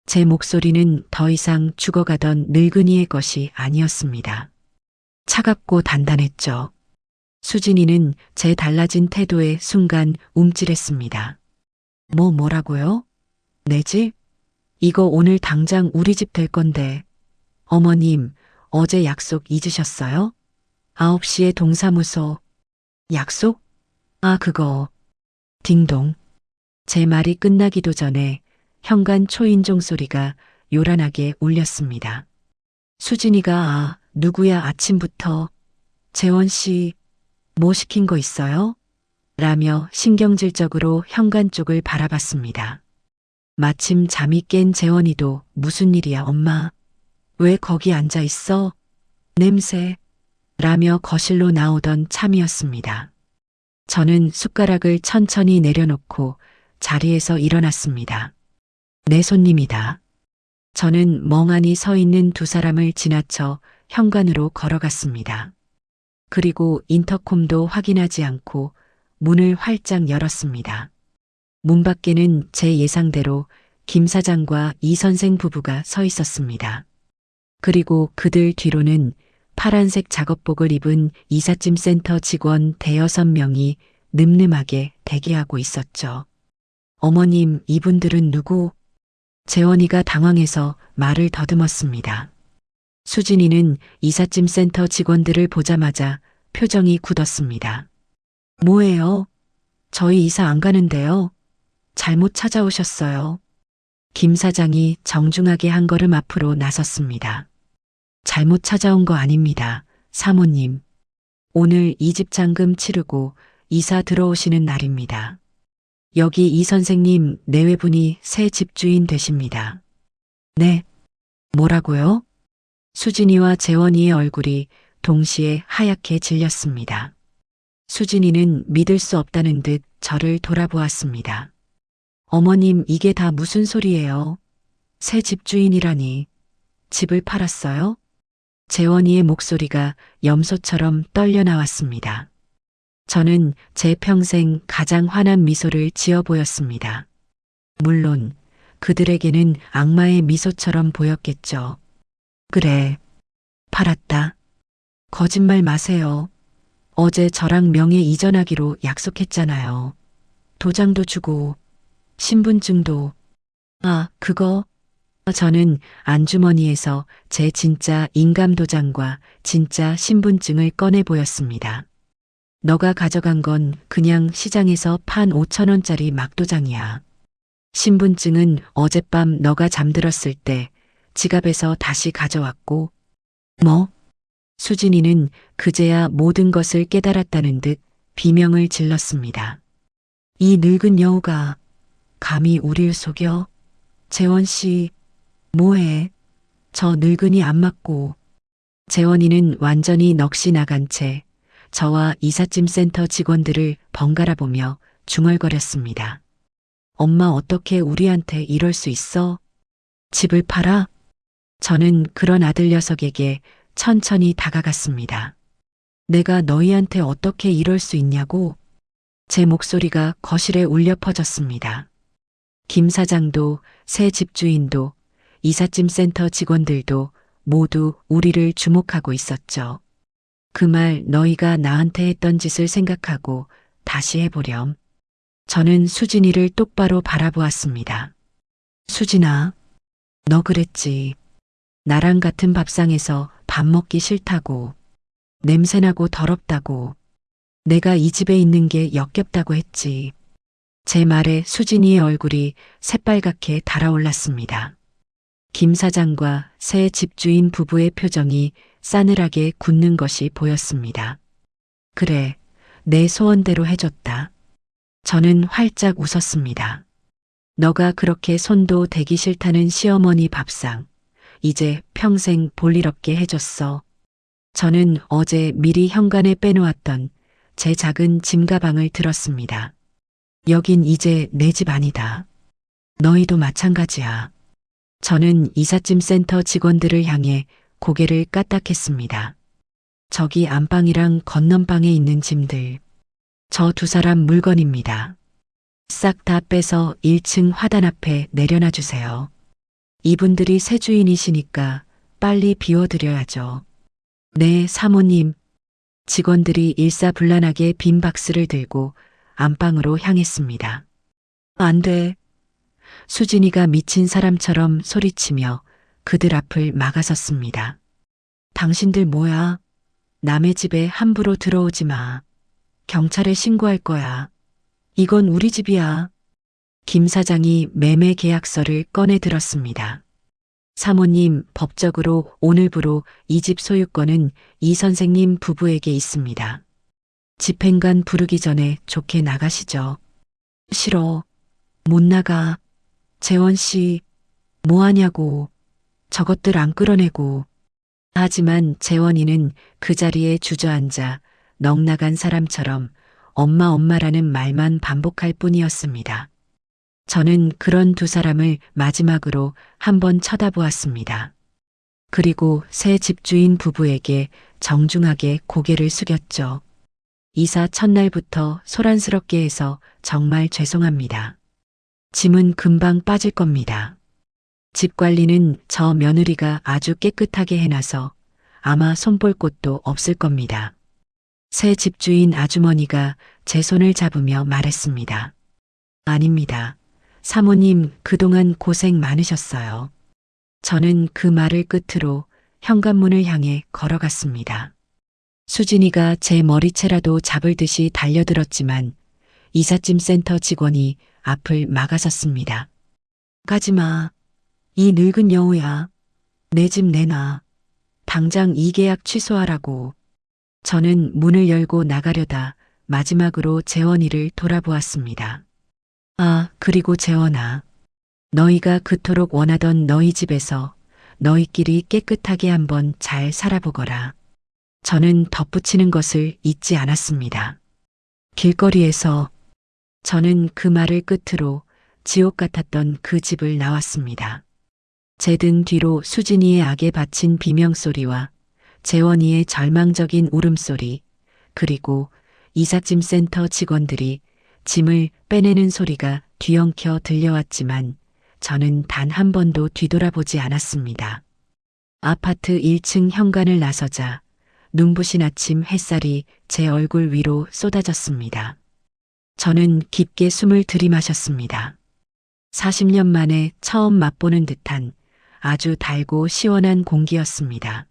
제 목소리는 더 이상 죽어가던 늙은이의 것이 아니었습니다. 차갑고 단단했죠. 수진이는 제 달라진 태도에 순간 움찔했습니다. 뭐라고요? 내 집? 이거 오늘 당장 우리 집 될 건데. 어머님, 어제 약속 잊으셨어요? 9시에 동사무소. 약속? 아, 그거. 딩동. 제 말이 끝나기도 전에 현관 초인종 소리가 요란하게 울렸습니다. 수진이가 아, 누구야 아침부터. 재원 씨, 뭐 시킨 거 있어요? 라며 신경질적으로 현관 쪽을 바라봤습니다. 마침 잠이 깬 재원이도 무슨 일이야 엄마? 왜 거기 앉아 있어? 냄새. 라며 거실로 나오던 참이었습니다. 저는 숟가락을 천천히 내려놓고 자리에서 일어났습니다. 내 손님이다. 저는 멍하니 서 있는 두 사람을 지나쳐 현관으로 걸어갔습니다. 그리고 인터콤도 확인하지 않고 문을 활짝 열었습니다. 문 밖에는 제 예상대로 김 사장과 이 선생 부부가 서 있었습니다. 그리고 그들 뒤로는 파란색 작업복을 입은 이삿짐 센터 직원 대여섯 명이 늠름하게 대기하고 있었죠. 어머님, 이분들은 누구? 재원이가 당황해서 말을 더듬었습니다. 수진이는 이삿짐 센터 직원들을 보자마자 표정이 굳었습니다. 뭐예요? 저희 이사 안 가는데요. 잘못 찾아오셨어요. 김 사장이 정중하게 한 걸음 앞으로 나섰습니다. 잘못 찾아온 거 아닙니다. 사모님. 오늘 이 집 잔금 치르고 이사 들어오시는 날입니다. 여기 이 선생님 내외분이 새 집주인 되십니다. 네. 뭐라고요? 수진이와 재원이의 얼굴이 동시에 하얗게 질렸습니다. 수진이는 믿을 수 없다는 듯 저를 돌아보았습니다. 어머님, 이게 다 무슨 소리예요? 새 집주인이라니. 집을 팔았어요? 재원이의 목소리가 염소처럼 떨려 나왔습니다. 저는 제 평생 가장 환한 미소를 지어 보였습니다. 물론 그들에게는 악마의 미소처럼 보였겠죠. 그래, 팔았다. 거짓말 마세요. 어제 저랑 명예 이전하기로 약속했잖아요. 도장도 주고 신분증도. 아, 그거. 저는 안주머니에서 제 진짜 인감도장과 진짜 신분증을 꺼내 보였습니다. 너가 가져간 건 그냥 시장에서 판 5,000원짜리 막도장이야. 신분증은 어젯밤 너가 잠들었을 때 지갑에서 다시 가져왔고. 뭐? 수진이는 그제야 모든 것을 깨달았다는 듯 비명을 질렀습니다. 이 늙은 여우가 감히 우릴 속여? 재원 씨, 뭐해? 저 늙은이 안 맞고. 재원이는 완전히 넋이 나간 채 저와 이삿짐 센터 직원들을 번갈아 보며 중얼거렸습니다. 엄마, 어떻게 우리한테 이럴 수 있어? 집을 팔아? 저는 그런 아들 녀석에게 천천히 다가갔습니다. 내가 너희한테 어떻게 이럴 수 있냐고? 제 목소리가 거실에 울려 퍼졌습니다. 김 사장도 새 집주인도 이삿짐 센터 직원들도 모두 우리를 주목하고 있었죠. 그 말 너희가 나한테 했던 짓을 생각하고 다시 해보렴. 저는 수진이를 똑바로 바라보았습니다. 수진아, 너 그랬지. 나랑 같은 밥상에서 밥 먹기 싫다고. 냄새나고 더럽다고. 내가 이 집에 있는 게 역겹다고 했지. 제 말에 수진이의 얼굴이 새빨갛게 달아올랐습니다. 김 사장과 새 집주인 부부의 표정이 싸늘하게 굳는 것이 보였습니다. 그래, 내 소원대로 해줬다. 저는 활짝 웃었습니다. 너가 그렇게 손도 대기 싫다는 시어머니 밥상, 이제 평생 볼 일 없게 해줬어. 저는 어제 미리 현관에 빼놓았던 제 작은 짐가방을 들었습니다. 여긴 이제 내 집 아니다. 너희도 마찬가지야. 저는 이삿짐 센터 직원들을 향해 고개를 까딱했습니다. 저기 안방이랑 건넌방에 있는 짐들. 저 두 사람 물건입니다. 싹 다 빼서 1층 화단 앞에 내려놔 주세요. 이분들이 새 주인이시니까 빨리 비워드려야죠. 네, 사모님. 직원들이 일사불란하게 빈 박스를 들고 안방으로 향했습니다. 안 돼. 수진이가 미친 사람처럼 소리치며 그들 앞을 막아섰습니다. 당신들 뭐야? 남의 집에 함부로 들어오지 마. 경찰에 신고할 거야. 이건 우리 집이야. 김 사장이 매매 계약서를 꺼내 들었습니다. 사모님, 법적으로 오늘부로 이 집 소유권은 이 선생님 부부에게 있습니다. 집행관 부르기 전에 좋게 나가시죠. 싫어. 못 나가. 재원 씨, 뭐 하냐고. 저것들 안 끌어내고. 하지만 재원이는 그 자리에 주저앉아 넋나간 사람처럼 엄마라는 말만 반복할 뿐이었습니다. 저는 그런 두 사람을 마지막으로 한번 쳐다보았습니다. 그리고 새 집주인 부부에게 정중하게 고개를 숙였죠. 이사 첫날부터 소란스럽게 해서 정말 죄송합니다. 짐은 금방 빠질 겁니다. 집 관리는 저 며느리가 아주 깨끗하게 해놔서 아마 손볼 곳도 없을 겁니다. 새 집주인 아주머니가 제 손을 잡으며 말했습니다. 아닙니다. 사모님 그동안 고생 많으셨어요. 저는 그 말을 끝으로 현관문을 향해 걸어갔습니다. 수진이가 제 머리채라도 잡을 듯이 달려들었지만 이삿짐 센터 직원이 앞을 막아섰습니다. 가지마. 이 늙은 여우야. 내 집 내놔. 당장 이 계약 취소하라고. 저는 문을 열고 나가려다 마지막으로 재원이를 돌아보았습니다. 아, 그리고 재원아. 너희가 그토록 원하던 너희 집에서 너희끼리 깨끗하게 한번 잘 살아보거라. 저는 덧붙이는 것을 잊지 않았습니다. 길거리에서 저는 그 말을 끝으로 지옥 같았던 그 집을 나왔습니다. 제 등 뒤로 수진이의 악에 바친 비명소리와 재원이의 절망적인 울음소리, 그리고 이삿짐 센터 직원들이 짐을 빼내는 소리가 뒤엉켜 들려왔지만 저는 단 한 번도 뒤돌아보지 않았습니다. 아파트 1층 현관을 나서자 눈부신 아침 햇살이 제 얼굴 위로 쏟아졌습니다. 저는 깊게 숨을 들이마셨습니다. 40년 만에 처음 맛보는 듯한 아주 달고 시원한 공기였습니다.